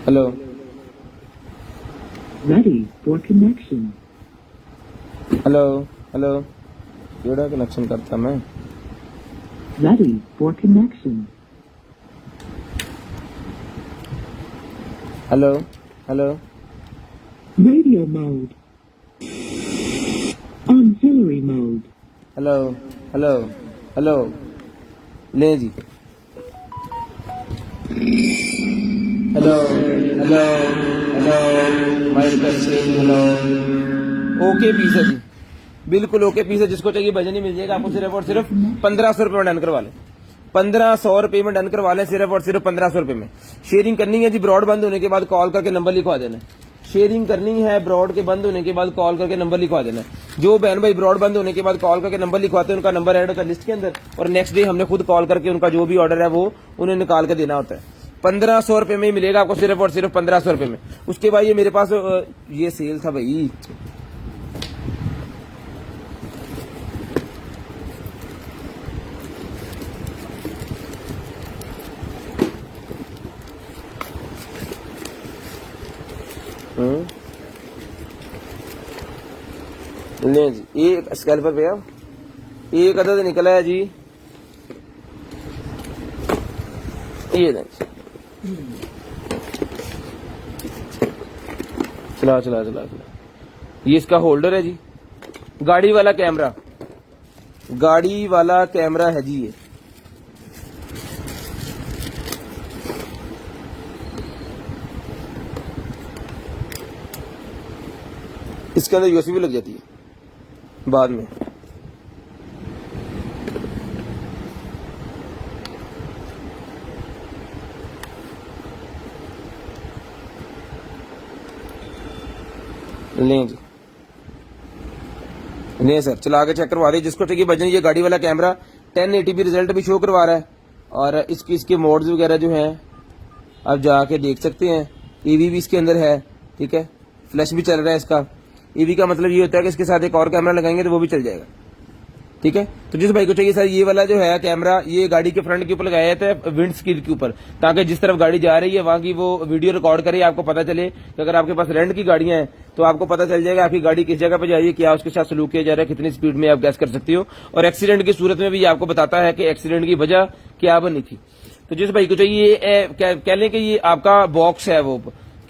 S1: hello,
S2: Ready for connection.
S1: Hello hello, केड़ा कनेक्शन करता मैं।
S2: Ready for connection.
S1: Hello hello,
S2: Radio mode. Auxiliary mode.
S1: Hello hello hello, ले जी। Hello hello hello, mic testing, hello. Okay piece है जी, बिल्कुल ओके पीस है। जिसको चाहिए भजन ही मिल जाएगा आपको सिर्फ और सिर्फ 1500 रुपए में डन करवा लें। 1500 रुपए में डन करवा लें, सिर्फ और सिर्फ 1500 रुपए में। शेयरिंग करनी है जी, ब्रॉड बंद होने के बाद कॉल करके नंबर लिखवा देना है। शेयरिंग करनी है, ब्रॉड के बंद होने के बाद कॉल करके नंबर लिखवा देना है। जो बहन भाई ब्रॉड बंद होने के बाद कॉल करके नंबर लिखवाते हैं उनका नंबर ऐड होता है लिस्ट के अंदर, और नेक्स्ट डे हमने खुद कॉल करके उनका जो भी ऑर्डर है वो उन्हें निकाल के देना होता है। 1500 रुपए में ही मिलेगा आपको, सिर्फ और सिर्फ 1500 रुपए में। उसके बाद ये मेरे पास ये सेल था भाई, ले जी। एक स्कैल्पर पे एक अदद निकला है जी, ये दें। चला चला चला चला, ये इसका होल्डर है जी। गाड़ी वाला कैमरा, गाड़ी वाला कैमरा है जी ये। इसके अंदर यूएसबी भी लग जाती है बाद में। लें जी, नहीं सर, चला के चेक करवा दे जिसको चाहिए भजन। ये गाड़ी वाला कैमरा 1080p रिजल्ट भी शो करवा रहा है, और इसके मोड्स वगैरह जो हैं आप जाके देख सकते हैं। ईवी भी इसके अंदर है, ठीक है, फ्लैश भी चल रहा है इसका। ईवी का मतलब ये होता है कि इसके साथ एक और कैमरा लगाएंगे तो वो भी चल जाएगा, ठीक है। तो जिस भाई को चाहिए सर ये वाला जो है कैमरा, ये गाड़ी के फ्रंट के ऊपर लगाया जाता है, विंड स्क्रीन के ऊपर, ताकि जिस तरफ गाड़ी जा रही है वहां की वो वीडियो रिकॉर्ड करे, आपको पता चले कि अगर आपके पास रेंट की गाड़ियां हैं तो आपको पता चल जाएगा आपकी गाड़ी किस जगह पे जा रही है, क्या उसके साथ सलूक किया जा रहा है, कितनी स्पीड में आप गैस कर सकती हो। और एक्सीडेंट की सूरत में भी आपको बताता है कि एक्सीडेंट की वजह क्या बनी थी। तो जिस भाई को चाहिए कह लें कि ये आपका बॉक्स है, वो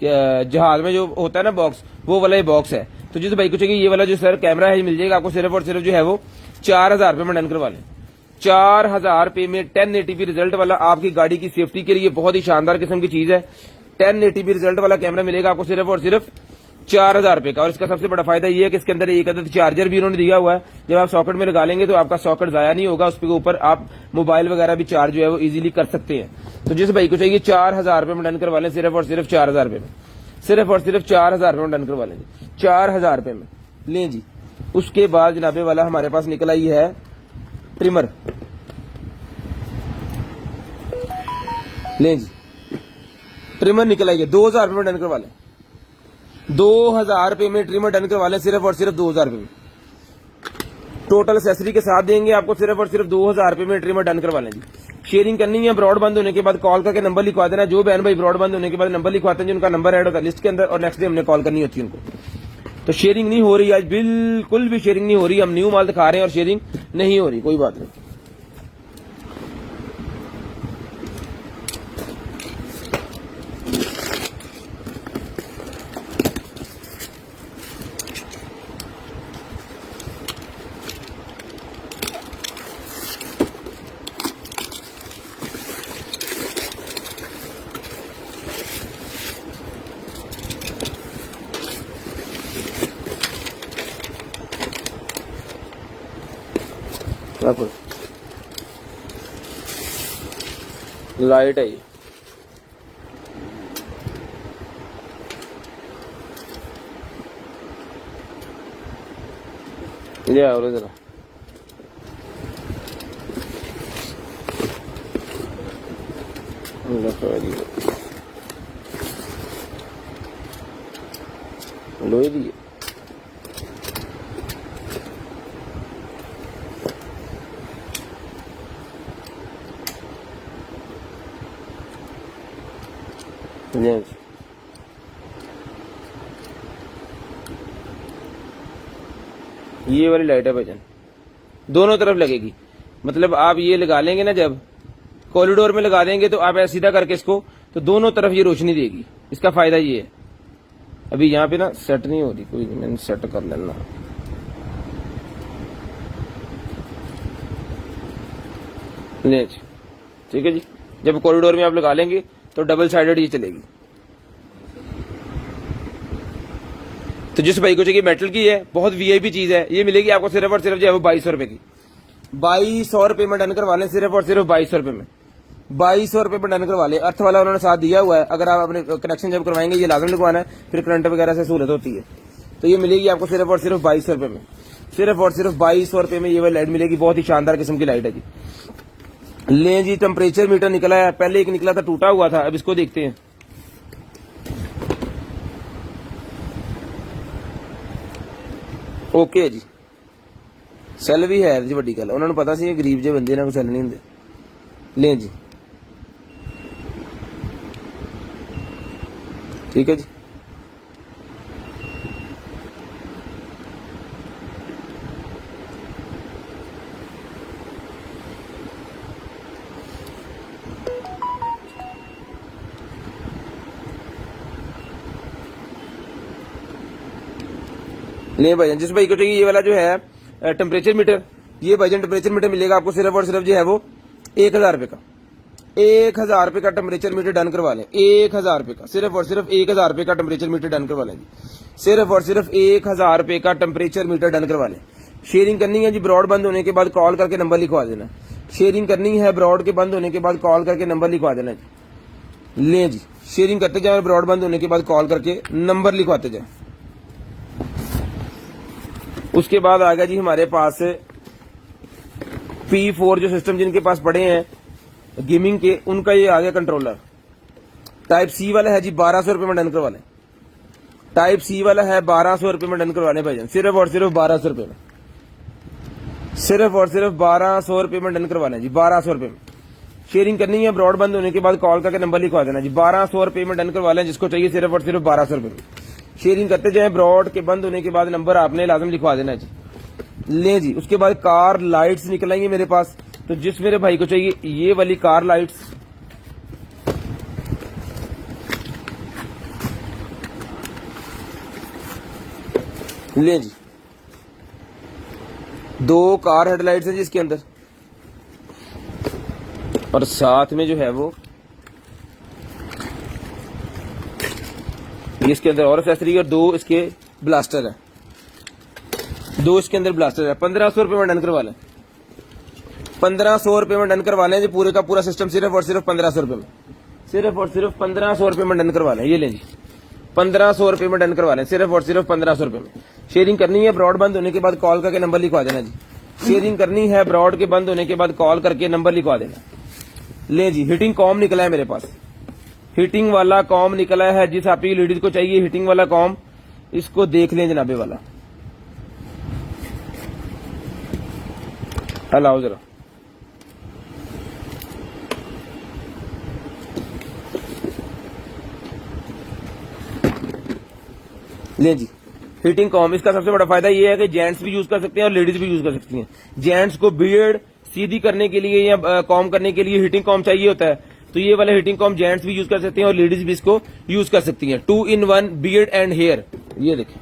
S1: जहाज में जो होता है ना बॉक्स, वो वाला ये बॉक्स है। तो जिस भाई को चाहिए ये वाला जो सर कैमरा है मिल जाएगा आपको सिर्फ और सिर्फ जो है वो 4000 रुपए में डन करवा लें। 4000 रुपए में 1080p रिजल्ट वाला, आपकी गाड़ी की सेफ्टी के लिए बहुत ही शानदार किस्म की चीज है। 1080p रिजल्ट वाला कैमरा मिलेगा आपको सिर्फ और सिर्फ 4000 रुपए का। और इसका सबसे बड़ा फायदा ये है कि इसके अंदर एक अदद चार्जर भी उन्होंने दिया हुआ है। जब आप सॉकेट में लगा लेंगे तो आपका सॉकेट जाया नहीं होगा, उसके ऊपर आप मोबाइल वगैरह भी चार्ज जो है वो इजीली कर सकते हैं। तो जिस भाई को चाहिए 4000 रुपए में डन करवा लें, सिर्फ और सिर्फ 4000 रुपए में, सिर्फ और सिर्फ 4000 रुपए में डन करवा लें, 4000 रुपए में लें जी। उसके बाद जनाबे वाला हमारे पास निकला ही है ट्रिमर, लें जी, ट्रिमर निकला ही है 2000 रुपए में डन करवा लें। 2000 रुपए में ट्रिमर डन करवा लें, सिर्फ और सिर्फ 2000 रुपए में। टोटल एक्सेसरी के साथ देंगे आपको सिर्फ और सिर्फ 2000 रुपए में ट्रिमर डन करवा लें जी। शेयरिंग करनी है, ब्रॉड बंद होने के बाद कॉल करके नंबर लिखवा देना। जो बहन भाई ब्रॉड बंद होने के बाद नंबर लिखवाते हैं जिनका नंबर ऐड होता है लिस्ट के अंदर, और नेक्स्ट डे हमने कॉल करनी होती है उनको। तो शेयरिंग नहीं हो रही आज, बिल्कुल भी शेयरिंग नहीं हो रही। हम न्यू माल दिखा रहे हैं और शेयरिंग नहीं हो रही, कोई बात नहीं। लाइट है ये, ले आओ जरा। लोहे दी है। ये वाली लाइट है भाईजान, दोनों तरफ लगेगी। मतलब आप ये लगा लेंगे ना, जब कॉरिडोर में लगा देंगे तो आप ऐसे सीधा करके इसको, तो दोनों तरफ ये रोशनी देगी। इसका फायदा ये है। अभी यहाँ पे ना सेट नहीं हो रही, कोई नहीं, मैंने सेट कर लेना। ले जी, ठीक है जी। जब कॉरिडोर में आप लगा लेंगे तो डबल साइडेड ये चलेगी। तो जिस भाई को चाहिए मेटल की है, बहुत वीआईपी चीज है, ये मिलेगी आपको सिर्फ और सिर्फ जो है वो 2200 रुपए की। 2200 रुपए में डन करवा लें, सिर्फ और सिर्फ 2200 रुपए में। 2200 रुपए में डन करवा लें। अर्थ वाला उन्होंने साथ दिया हुआ है। अगर आप अपने कनेक्शन जब करवाएंगे ये लाजम लिखवाना है, फिर करंट वगैरह से सहूलत होती है। तो ये मिलेगी आपको सिर्फ और सिर्फ 2200 रुपए में। सिर्फ और सिर्फ 2200 रुपए में ये वाली लाइट मिलेगी। बहुत ही शानदार किस्म की लाइट है जी। ले जी, टेम्परेचर मीटर निकला है। पहले एक निकला था, टूटा हुआ था, अब इसको देखते हैं। ओके जी, सैल भी है जी। वड्डी गल उन्होंने पता सी गरीब जे बंदे को सैल नहीं होंगे। ले जी, ठीक है जी। ले भाईजान, जिस भाई को चाहिए ये वाला जो है टेम्परेचर मीटर, ये भाईजान टेम्परेचर मीटर मिलेगा आपको सिर्फ और सिर्फ जो है वो 1000 रुपए का। 1000 रुपए का टेम्परेचर मीटर डन करवा लें। 1000 रुपए का, सिर्फ और सिर्फ 1000 रुपए का टेम्परेचर मीटर डन करवा लें जी। सिर्फ और सिर्फ 1000 रुपए का टेम्परेचर मीटर डन करवा लें। शेयरिंग करनी है जी, ब्रॉड बंद होने के बाद कॉल करके नंबर लिखवा देना। शेयरिंग करनी है, ब्रॉड के बंद होने के बाद कॉल करके नंबर लिखवा देना जी। ले जी, शेयरिंग करते जाए, ब्रॉड बंद होने के बाद कॉल करके नंबर लिखवाते जाए। उसके बाद आ गया जी हमारे पास P4 जो सिस्टम जिनके पास पड़े हैं गेमिंग के, उनका ये आ गया कंट्रोलर। टाइप सी वाला है जी 1200 रुपए में डन करवा लें। टाइप सी वाला है 1200 रुपए में डन करवा लें भाईजान। सिर्फ और सिर्फ 1200 रुपए में। सिर्फ और सिर्फ 1200 रुपए में डन करवा लें जी। 1200 रुपए में शेयरिंग करनी है, ब्रॉड बंद होने के बाद कॉल करके नंबर लिखवा देना जी। 1200 रुपए में डन करवा लें जिसको चाहिए, सिर्फ और सिर्फ 1200 रुपए में। शेयरिंग करते जाए, ब्रॉड के बंद होने के बाद नंबर आपने लाजम लिखवा देना जी। ले जी, उसके बाद कार लाइट्स निकल आएंगी मेरे पास। तो जिस मेरे भाई को चाहिए ये वाली कार लाइट्स, ले जी, 2 कार हेडलाइट्स है जी इसके अंदर, और साथ में जो है वो इसके अंदर और एक्सेसरी, और 2 इसके ब्लास्टर है। 2 इसके अंदर ब्लास्टर है। 1500 रुपए में डन करवा लें। 1500 रुपए में डन करवा लें जी। पूरे का पूरा सिस्टम सिर्फ और सिर्फ 1500 रुपए में। सिर्फ और सिर्फ 1500 रुपए में डन करवा लें। ये लें जी, 1500 रुपए में डन करवा लें, सिर्फ और सिर्फ 1500 रुपए में। शेयरिंग करनी है, ब्रॉड बंद होने के बाद कॉल करके नंबर लिखवा देना जी। शेयरिंग करनी है, ब्रॉड के बंद होने के बाद कॉल करके नंबर लिखवा देना। ले जी, हीटिंग कॉम निकला है मेरे पास। हीटिंग वाला कॉम निकला है। जिस आपकी लेडीज को चाहिए हीटिंग वाला कॉम, इसको देख लें जनाबे वाला। हलाओ जरा। ले जी, हीटिंग कॉम, इसका सबसे बड़ा फायदा ये है कि जेंट्स भी यूज कर सकते हैं और लेडीज भी यूज कर सकती हैं। जेंट्स को बियर्ड सीधी करने के लिए या कॉम करने के लिए हीटिंग कॉम चाहिए होता है, तो ये वाला हीटिंग कॉम जेंट्स भी यूज कर सकते हैं और लेडीज भी इसको यूज कर सकती हैं। 2-in-1 बियर्ड एंड हेयर, ये देखें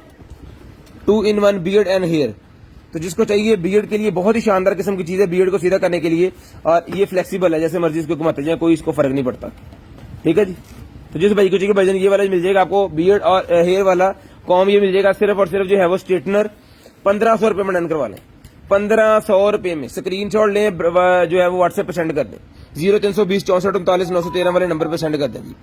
S1: 2-in-1 बियर्ड एंड हेयर। तो जिसको चाहिए बियर्ड के लिए बहुत ही शानदार किस्म की चीज है, बियर्ड को सीधा करने के लिए, और ये फ्लेक्सिबल है, जैसे मर्जी इसको घुमाते जाए, कोई इसको फर्क नहीं पड़ता। ठीक है जी। तो जिस भाई को चाहिए भाईजान ये वाला मिल जाएगा आपको, बियर्ड और हेयर वाला कॉम ये मिल जाएगा सिर्फ और सिर्फ जो है वो स्ट्रेटनर 1500 रुपए में डन करवा लें। 1500 रुपए में स्क्रीनशॉट लें, जो है वो व्हाट्सएप पे सेंड कर दें, 0320 64 39 913 वाले नंबर पे सेंड कर दें जी।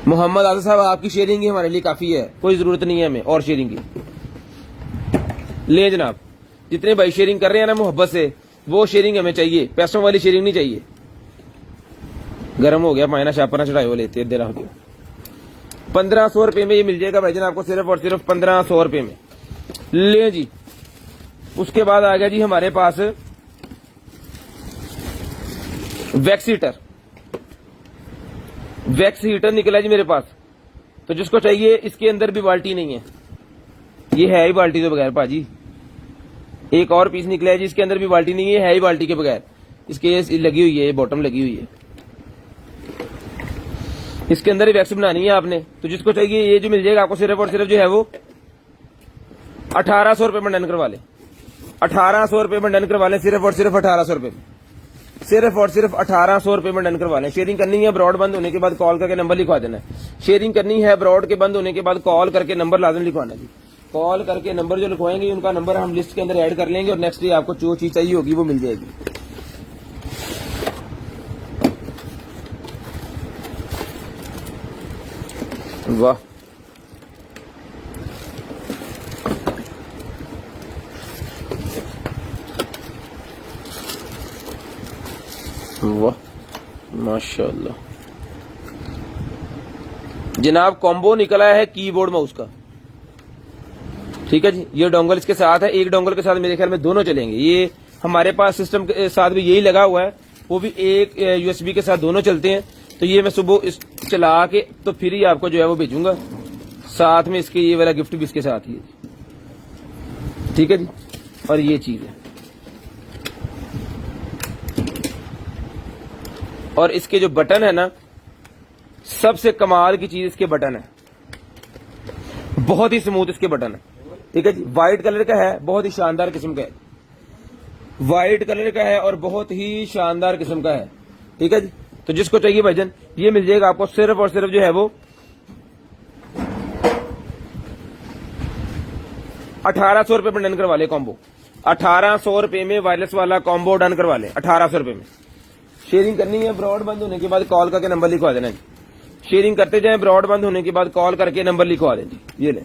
S1: मोहम्मद आज़ाद साहब, आपकी शेयरिंग ही हमारे लिए काफी है, कोई जरूरत नहीं है हमें और शेयरिंग की। ले जनाब, जितने भाई शेयरिंग कर रहे हैं ना मोहब्बत से, वो शेयरिंग हमें चाहिए, पैसों वाली शेयरिंग नहीं चाहिए। गर्म हो गया मायना शापना चढ़ाए वो लेते दे रहा हूं। 1500 रुपए में ये मिल जाएगा भाईजान आपको, सिर्फ और सिर्फ 1500 रुपए में। ले जी, उसके बाद आ गया जी हमारे पास वैक्स हीटर। वैक्स हीटर निकला जी मेरे पास, तो जिसको चाहिए, इसके अंदर भी बाल्टी नहीं है, ये है ही बाल्टी के बगैर भाजी। एक और पीस निकला है जी, इसके अंदर भी बाल्टी नहीं है ही बाल्टी के बगैर, इसके ये लगी हुई है, ये बॉटम लगी हुई है, इसके अंदर ही वैक्स बनानी है आपने। तो जिसको चाहिए ये जो मिल जाएगा आपको, सिर्फ और सिर्फ जो है वो 1800 रुपए में डन करवा ले। 1800 रुपए में डन करवा लें, सिर्फ और सिर्फ 1800 रुपए में, सिर्फ और सिर्फ 1800 रुपए में डन करवा लें। शेयरिंग करनी है, ब्रॉड बंद होने के बाद कॉल करके नंबर लिखवा देना है। शेयरिंग करनी है, ब्रॉड के बंद होने के बाद कॉल करके नंबर लाजम लिखवाना जी। कॉल करके नंबर जो लिखवाएंगे उनका नंबर हम लिस्ट के अंदर ऐड कर लेंगे और नेक्स्ट डे आपको जो चीज चाहिए होगी वो मिल जाएगी। वाह, वाह, माशाल्लाह जनाब। कॉम्बो निकला है कीबोर्ड माउस का, ठीक है जी। ये डोंगल इसके साथ है, एक डोंगल के साथ मेरे ख्याल में दोनों चलेंगे। ये हमारे पास सिस्टम के साथ भी यही लगा हुआ है, वो भी एक यूएसबी के साथ दोनों चलते हैं। तो ये मैं सुबह चला के तो फिर ही आपको जो है वो भेजूंगा, साथ में इसके ये वाला गिफ्ट भी इसके साथ ही है, ठीक है जी। और ये चीज है, और इसके जो बटन है ना, सबसे कमाल की चीज इसके बटन है, बहुत ही स्मूथ इसके बटन है, ठीक है जी। व्हाइट कलर का है, बहुत ही शानदार किस्म का है, व्हाइट कलर का है और बहुत ही शानदार किस्म का है, ठीक है जी। तो जिसको चाहिए भाईजान ये मिल जाएगा आपको, सिर्फ और सिर्फ जो है वो 1800 रुपए में डन करवा ले कॉम्बो। 1800 रुपए में वायरलेस वाला कॉम्बो डन करवा ले, 1800 रुपए में। शेयरिंग करनी है, ब्रॉड बंद होने के बाद कॉल करके नंबर लिखवा देना जी। शेयरिंग करते जाएं, ब्रॉड बंद होने के बाद कॉल करके नंबर लिखवा दें जी, ये ले,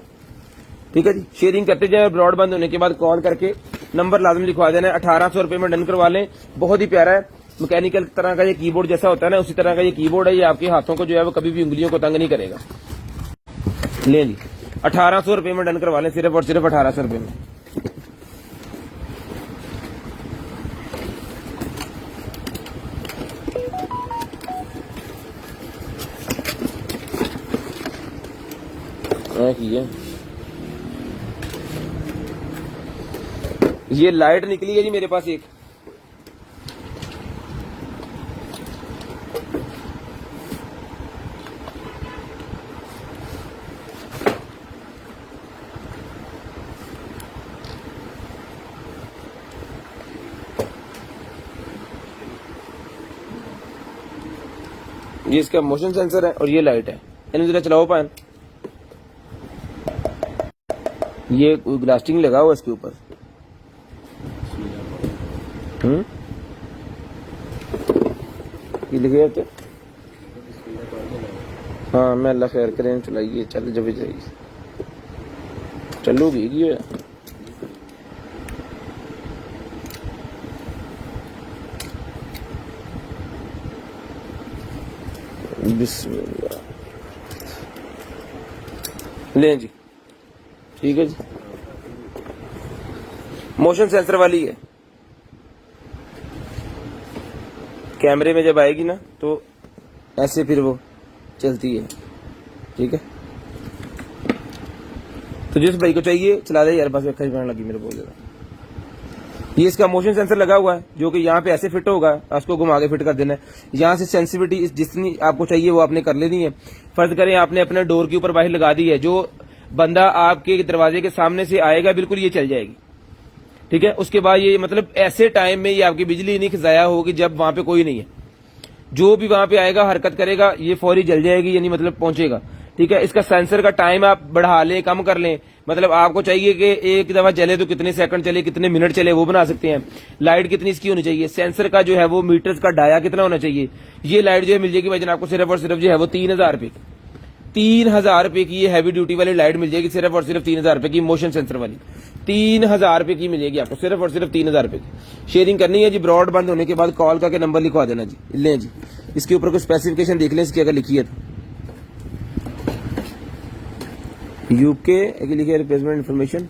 S1: ठीक है जी। शेयरिंग करते जाएं, ब्रॉड बंद होने के बाद कॉल करके नंबर लाजम लिखवा देना है। 1800 रुपए में डन करवा लें, बहुत ही प्यारा है, मैकेनिकल तरह का ये कीबोर्ड जैसा होता है ना, उसी तरह का ये कीबोर्ड है। ये आपके हाथों को जो है वो कभी भी उंगलियों को तंग नहीं करेगा। ले जी, 1800 रुपए में डन करवा लें, सिर्फ और सिर्फ 1800 रुपए में। ये लाइट निकली है जी मेरे पास एक, ये इसका मोशन सेंसर है और ये लाइट है। इन्हें जरा चलाओ पान, ये ग्लास्टिंग लगा हुआ इसके ऊपर। ये लिखे होते, हाँ मैं अल्लाह खैर करें, चलाइए, चल जब जाइए चलूगी ये बिस्मिल्लाह। ले जी, ठीक है जी। मोशन सेंसर वाली है, कैमरे में जब आएगी ना तो ऐसे फिर वो चलती है। ठीक है, तो जिस भाई को चाहिए चला दे यार, बस खरीदने लगी मेरे बोल देना। ये इसका मोशन सेंसर लगा हुआ है जो कि यहाँ पे ऐसे फिट होगा, उसको घुमा के फिट कर देना है। यहाँ से सेंसिटिविटी जितनी आपको चाहिए वो आपने कर लेनी है। फर्ज करें आपने अपने डोर के ऊपर वायर लगा दी है, जो बंदा आपके दरवाजे के सामने से आएगा बिल्कुल ये चल जाएगी। ठीक है, उसके बाद ये मतलब ऐसे टाइम में ये आपकी बिजली नहीं ज़ाया होगी जब वहां पे कोई नहीं है, जो भी वहां पे आएगा हरकत करेगा ये फौरी जल जाएगी, यानी मतलब पहुंचेगा। ठीक है, इसका सेंसर का टाइम आप बढ़ा लें कम कर लें, मतलब आपको चाहिए कि एक दफा चले तो कितने सेकंड चले कितने मिनट चले वो बना सकते हैं। लाइट कितनी इसकी होनी चाहिए, सेंसर का जो है वो मीटर्स का डाया कितना होना चाहिए। ये लाइट जो है मिल जाएगी भाईजान आपको सिर्फ और सिर्फ जो है वो 3000 रुपए की, 3000 रुपए की ये हैवी ड्यूटी वाली लाइट मिल जाएगी सिर्फ और सिर्फ 3000 रुपए की, मोशन सेंसर वाली 3000 रुपए की मिलेगी आपको सिर्फ और सिर्फ 3000 रुपए की। शेयरिंग करनी है जी, ब्रॉड बंद होने के बाद कॉल करके नंबर लिखवा देना जी। लें जी, इसके ऊपर कुछ स्पेसिफिकेशन देख लें इसकी अगर लिखी है तो। यूके लिखिए रिप्लेसमेंट इन्फॉर्मेशन,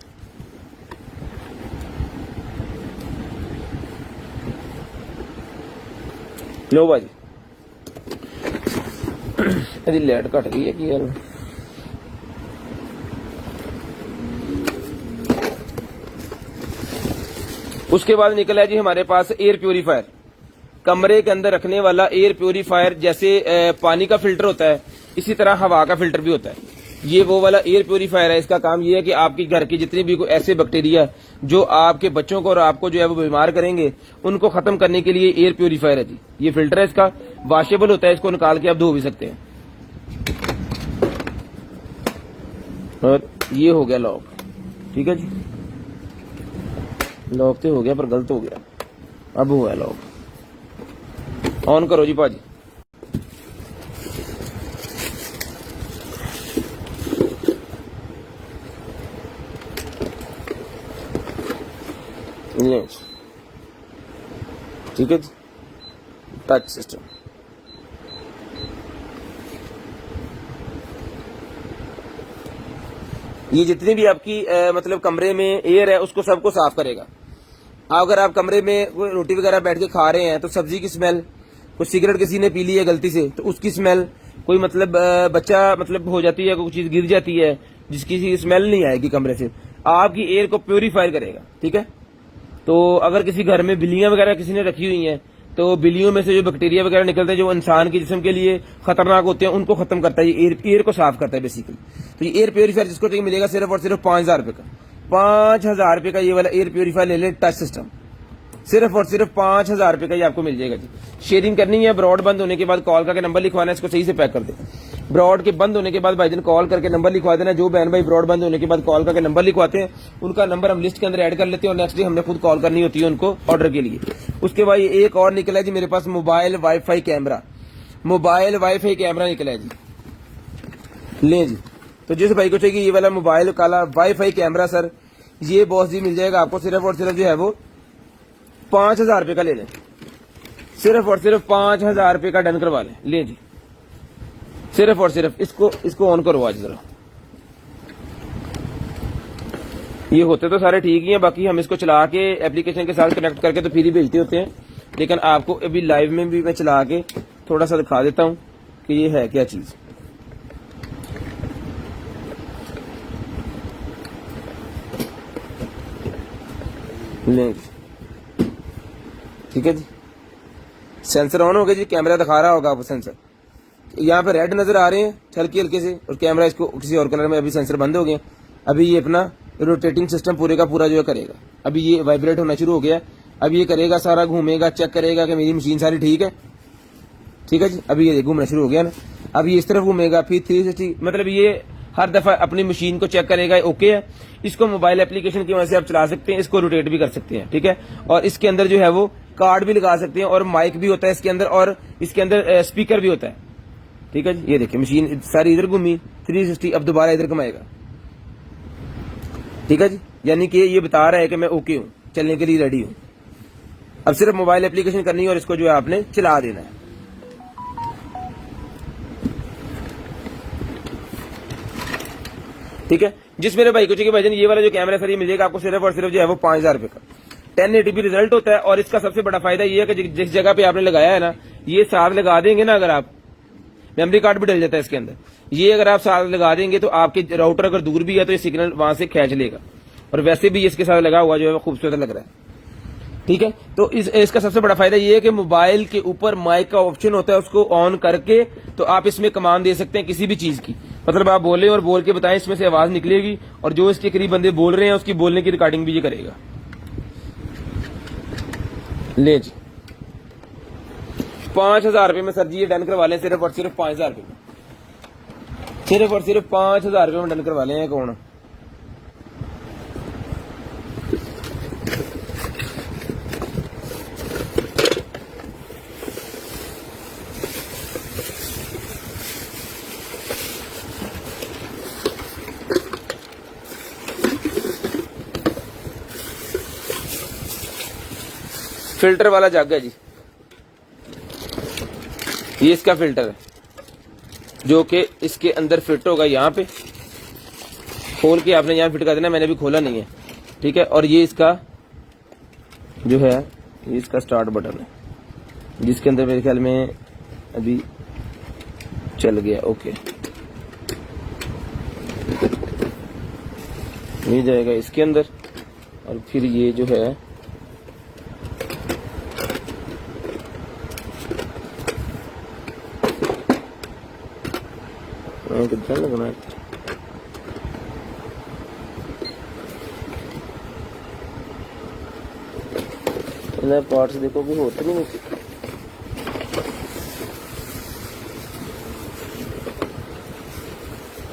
S1: लो भाजी यदि लाइट घट गई है कि यार उसके बाद निकला है जी हमारे पास एयर प्योरीफायर, कमरे के अंदर रखने वाला एयर प्योरीफायर। जैसे पानी का फिल्टर होता है इसी तरह हवा का फिल्टर भी होता है। ये वो वाला एयर प्योरीफायर है। इसका काम ये है कि आपके घर की जितनी भी कोई ऐसे बैक्टीरिया जो आपके बच्चों को और आपको जो है वो बीमार करेंगे उनको खत्म करने के लिए एयर प्योरीफायर है जी। ये फिल्टर है इसका, वॉशेबल होता है, इसको निकाल के आप धो भी सकते हैं। और ये हो गया लॉक। ठीक है जी, लॉक तो हो गया पर गलत हो गया, अब हुआ लॉक। ऑन करो जी पाजी। ठीक है जी, टच सिस्टम। ये जितनी भी आपकी मतलब कमरे में एयर है उसको सबको साफ करेगा। अगर आप कमरे में कोई रोटी वगैरह बैठ के खा रहे हैं तो सब्जी की स्मेल, कुछ सिगरेट किसी ने पी ली है गलती से तो उसकी स्मेल, कोई मतलब बच्चा मतलब हो जाती है, कोई चीज गिर जाती है जिसकी स्मेल नहीं आएगी कमरे से, आपकी एयर को प्योरीफाई करेगा। ठीक है, तो अगर किसी घर में बिल्लियां वगैरह किसी ने रखी हुई हैं तो बिल्लियों में से जो बैक्टीरिया वगैरह निकलते हैं जो इंसान के जिस्म के लिए खतरनाक होते हैं उनको खत्म करता है। ये एयर को साफ करता है बेसिकली। तो ये एयर प्योरीफायर जिसको चाहिए मिलेगा सिर्फ और सिर्फ 5000 रुपए का। 5000 रुपए का ये वाला एयर प्योरीफायर ले लें, टच सिस्टम, सिर्फ और सिर्फ 5000 रुपए का ये आपको मिल जाएगा जी। शेयरिंग करनी है, ब्रॉड बंद होने के बाद कॉल करके नंबर लिखवाना है, इसको सही से पैक कर दे। ब्रॉड के बंद होने के बाद भाईजान कॉल करके नंबर लिखवा देना। जो बहन भाई ब्रॉड बंद होने के बाद कॉल करके नंबर लिखवाते हैं उनका नंबर हम लिस्ट के अंदर ऐड कर लेते हैं और नेक्स्ट डे हमने खुद कॉल करनी होती है उनको ऑर्डर के लिए। उसके बाद एक और निकला है जी मेरे पास mobile WiFi camera, mobile WiFi camera निकला है जी। ले जी, तो जिस भाई को चाहिए ये वाला मोबाइल काला वाईफाई कैमरा सर, ये बॉस जी मिल जाएगा आपको सिर्फ और सिर्फ जो है वो 5000 रुपए का ले लें, सिर्फ और सिर्फ 5000 रुपए का डन करवा लें। ले जी, सिर्फ और सिर्फ इसको ऑन करो आज जरा। ये होते तो सारे ठीक ही हैं, बाकी हम इसको चला के एप्लीकेशन के साथ कनेक्ट करके तो फिर ही भेजते होते हैं, लेकिन आपको अभी लाइव में भी मैं चला के थोड़ा सा दिखा देता हूं कि ये है क्या चीज। ठीक है जी, सेंसर ऑन हो गया जी, कैमरा दिखा रहा होगा आपको सेंसर। यहाँ पे रेड नजर आ रहे हैं हल्के हल्के से और कैमरा इसको किसी और कलर में, अभी सेंसर बंद हो गया। अभी ये अपना रोटेटिंग सिस्टम पूरे का पूरा जो है करेगा। अभी ये वाइब्रेट होना शुरू हो गया, अब ये करेगा सारा, घूमेगा, चेक करेगा कि मेरी मशीन सारी ठीक है। ठीक है जी, अभी ये घूमना शुरू हो गया ना, अब ये इस तरफ घूमेगा, फिर 360, मतलब ये हर दफा अपनी मशीन को चेक करेगा ओके है। इसको मोबाइल एप्लीकेशन की वजह से आप चला सकते हैं, इसको रोटेट भी कर सकते हैं। ठीक है, और इसके अंदर जो है वो कार्ड भी लगा सकते हैं और माइक भी होता है इसके अंदर, और इसके अंदर स्पीकर भी होता है। ठीक है जी, ये देखिए मशीन सारी इधर घूमी 360, अब दोबारा इधर घुमाएगा। ठीक है जी, यानी कि ये बता रहा है कि मैं ओके हूं, चलने के लिए रेडी हूं। अब सिर्फ मोबाइल एप्लीकेशन करनी है और इसको जो है आपने चला देना है। ठीक है, जिस मेरे भाई को चाहिए भाईजान ये वाला जो कैमरा सर ये मिल जाएगा आपको सिर्फ और सिर्फ जो है वो 5000 रुपए का 1080p रिजल्ट होता है। और इसका सबसे बड़ा फायदा ये है कि जिस जगह पे आपने लगाया है ना ये साथ लगा देंगे ना, अगर आप मेमोरी कार्ड भी डल जाता है इसके अंदर, ये अगर आप साथ लगा देंगे तो आपके राउटर अगर दूर भी है तो ये सिग्नल वहां से खींच लेगा। और वैसे भी इसके साथ लगा हुआ जो है वो खूबसूरत लग रहा है, ठीक है। तो इसका सबसे बड़ा फायदा ये है कि मोबाइल के ऊपर माइक का ऑप्शन होता है, उसको ऑन करके तो आप इसमें कमांड दे सकते हैं किसी भी चीज की, मतलब आप बोले और बोल के बताएं इसमें से आवाज निकलेगी और जो इसके करीब बंदे बोल रहे हैं उसकी बोलने की रिकॉर्डिंग भी ये करेगा। ले जी 5000 रुपए में सर जी ये डन करवा लें, सिर्फ और सिर्फ 5000 रुपए में, सिर्फ और सिर्फ 5000 रुपए में डन करवा लें। कौन फिल्टर वाला जग है जी, ये इसका फिल्टर है जो कि इसके अंदर फिट होगा, यहाँ पे खोल के आपने यहाँ फिट कर देना, मैंने भी खोला नहीं है, ठीक है। और ये इसका जो है ये इसका स्टार्ट बटन है जिसके अंदर मेरे ख्याल में अभी चल गया, ओके मिल जाएगा इसके अंदर। और फिर ये जो है कितना लगना है, पार्ट्स देखो भी होते नहीं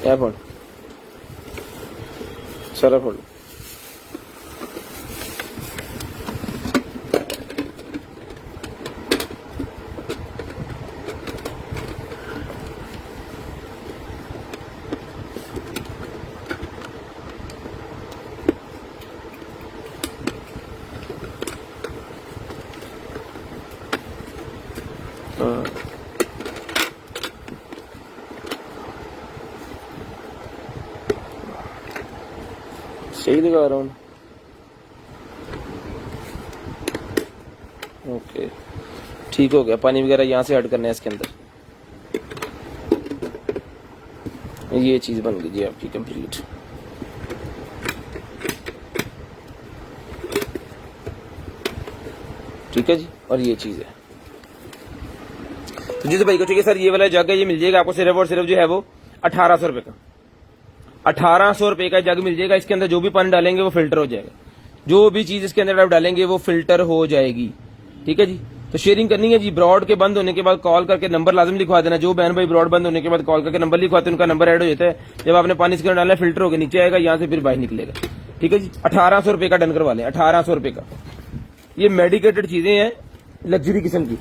S1: क्या फोन सारा फोन सही दिखा रहा हूँ, ओके ठीक हो गया। पानी वगैरह यहाँ से ऐड करना है इसके अंदर, ये चीज बन गई जी आपकी कंप्लीट। ठीक है जी, और ये चीज है तो जिस भाई को चाहिए सर ये वाला जग है ये मिल जाएगा आपको सिर्फ और सिर्फ जो है वो 1800 रुपए का, 1800 रुपए का जग मिल जाएगा। इसके अंदर जो भी पानी डालेंगे वो फिल्टर हो जाएगा, जो भी चीज इसके अंदर आप डालेंगे वो फिल्टर हो जाएगी, ठीक है जी। तो शेयरिंग करनी है जी, ब्रॉड के बंद होने के बाद कॉल करके नंबर लाजिम लिखवा देना, जो बहन भाई ब्रॉड बंद होने के बाद कॉल करके नंबर लिखवाते हैं उनका नंबर ऐड हो जाता है, जब आपने पानी इसके अंदर डालना फिल्टर होकर नीचे आएगा, यहाँ से फिर बाहर निकलेगा, ठीक है जी। 1800 रुपए का डन करवा लें, 1800 रुपए का। ये मेडिकेटेड चीजें हैं लग्जरी किस्म की।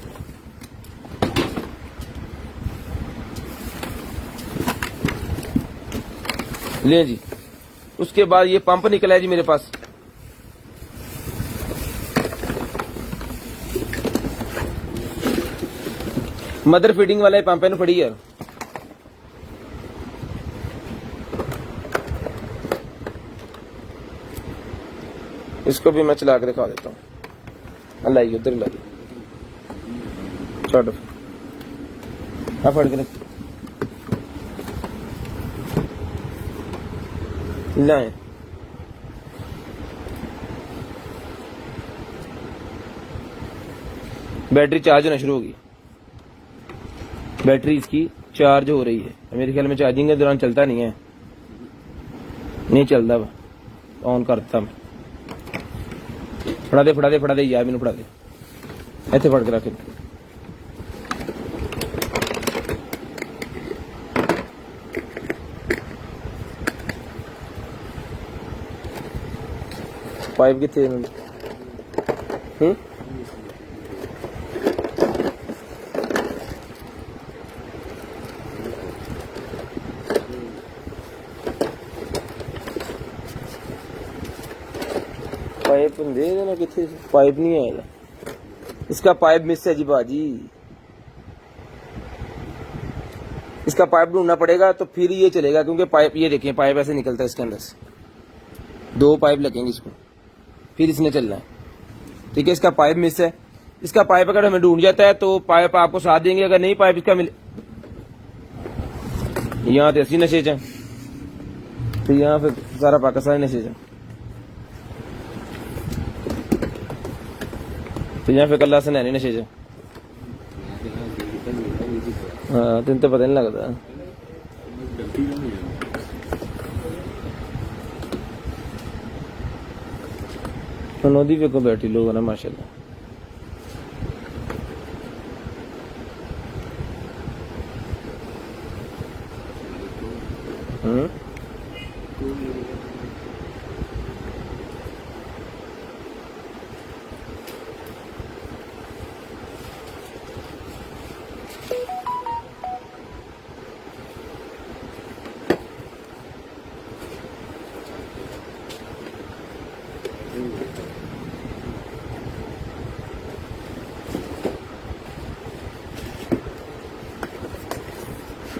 S1: ले जी, उसके बाद ये पंप निकला है जी मेरे पास, मदर फीडिंग वाला पंप है ना, पड़ी यार इसको भी मैं चला के दिखा देता हूँ। लाइए उधर लाइए, छोड़ो हाँ फट के लाए। बैटरी चार्ज होना शुरू होगी, बैटरी इसकी चार्ज हो रही है, मेरे ख्याल में चार्जिंग के दौरान चलता नहीं है, नहीं चलता वह ऑन करता मैं। फड़ा दे यार मैंने, फड़ा दे ऐसे फड़ के रख, पाइप कितने पाइप दे देना, कितने पाइप नहीं आएगा, इसका पाइप मिस है जी बाजी। इसका पाइप ढूंढना पड़ेगा तो फिर ये चलेगा, क्योंकि पाइप ये देखिए पाइप ऐसे निकलता है इसके अंदर से, 2 पाइप लगेंगे इसको, फिर इसने चलना है। ठीक है, इसका पाइप मिस है। इसका पाइप अगर हमें ढूंढ जाता है तो पाइप आपको साथ देंगे, अगर नहीं पाइप इसका मिले यहाँ तो ऐसी नशे च, तो यहाँ फिर सारा पाकिस्तान नशे च, तो यहाँ फिर कल्ला से नहीं नशे च। हाँ तेन तो पता नहीं लगता। नदी पे को बैठी लोग है ना माशाल्लाह।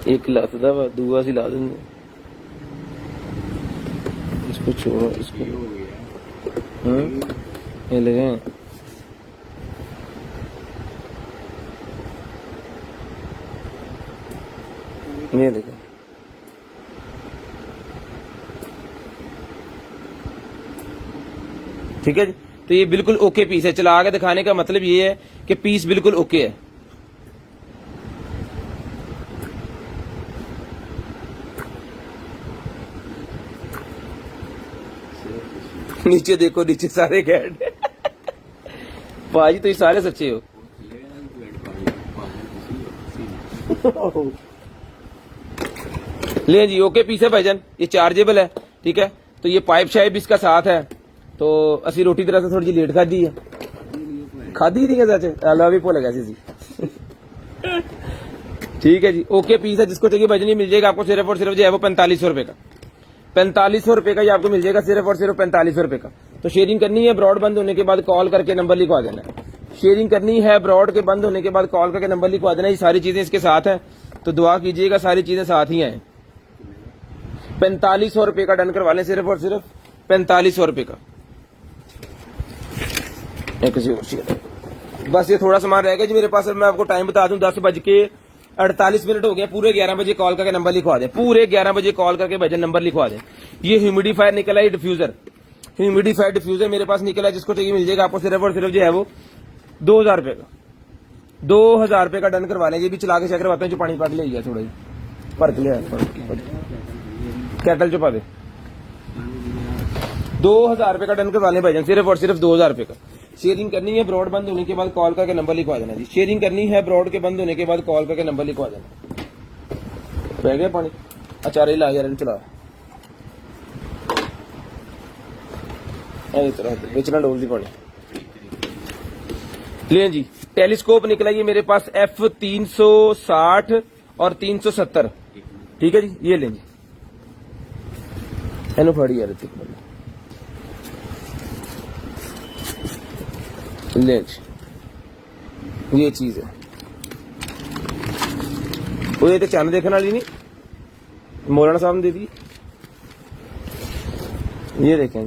S1: एक लाता वा दूआ सी ला देंगे, इसको छोड़ो इसको। ये ले गए ये देखो। ठीक है जी, तो ये बिल्कुल ओके पीस है। चला के दिखाने का मतलब ये है कि पीस बिल्कुल ओके है। नीचे देखो, नीचे सारे गैड पाजी तो ये सारे सच्चे हो। ले जी ओके पीस है भाईजान, ये चार्जेबल है। ठीक है, तो ये पाइप शाइप इसका साथ है। तो असी रोटी तरह से थोड़ी जी लेट खाधी है, खाधी थी क्या सच अल्लाह भी भूल गया सी। ठीक है जी, ओके पीस है। जिसको चाहिए भाईजान ये मिल जाएगा आपको सिर्फ और सिर्फ जो है वो 4500 रुपए का। 4500 रुपए का ये आपको मिल जाएगा, सिर्फ और सिर्फ 4500 रुपए का। तो शेयरिंग करनी है, ब्रॉड बंद होने के बाद कॉल करके नंबर लिखवा देना है। शेयरिंग करनी है, ब्रॉड के बंद होने के बाद कॉल करके नंबर लिखवा देना। ये सारी चीजें इसके साथ है, तो दुआ कीजिएगा सारी चीजें साथ ही हैं। 4500 रुपए का डन करवा लें, सिर्फ और सिर्फ 4500 रुपए का। बस ये थोड़ा सामान रह गया जी मेरे पास। मैं आपको टाइम बता दूं, 10:48 हो गया। पूरे 11 बजे कॉल करके नंबर लिखवा दें, पूरे 11 बजे कॉल करके भजन नंबर लिखवा दें। ये ह्यूमिडिफायर निकला है, डिफ्यूजर, ह्यूमिडिफायर डिफ्यूजर मेरे पास निकला है। जिसको चाहिए मिल जाएगा आपको सिर्फ और सिर्फ जो है वो 2000 रुपए का। 2000 रुपए का डन करवा लें। ये भी चला के चेक करवाते हैं, जो पानी पाट ले गया थोड़ा ही भर के लिया, कैटल चुपा दे। 2000 रुपए का डन करवा लें भाईजान, सिर्फ और सिर्फ 2000 रुपए का। शेयरिंग करनी है, ब्रॉड बंद होने के बाद कॉल करके नंबर लिखवा देना जी। शेयरिंग करनी है, ब्रॉड के बंद होने के बाद कॉल करके नंबर लिखवा देना। बह गया पानी, अचार ही ला यार चला बेचना डोल दी पानी। ले जी, टेलीस्कोप निकला ये मेरे पास F360 और 370। ठीक है जी, ये लेंगे एनु फड़ी यार ले जी, ये चीज है। वो ये तो चैनल देखने वाली नहीं, मौलाना साहब ने दे दी। ये देखें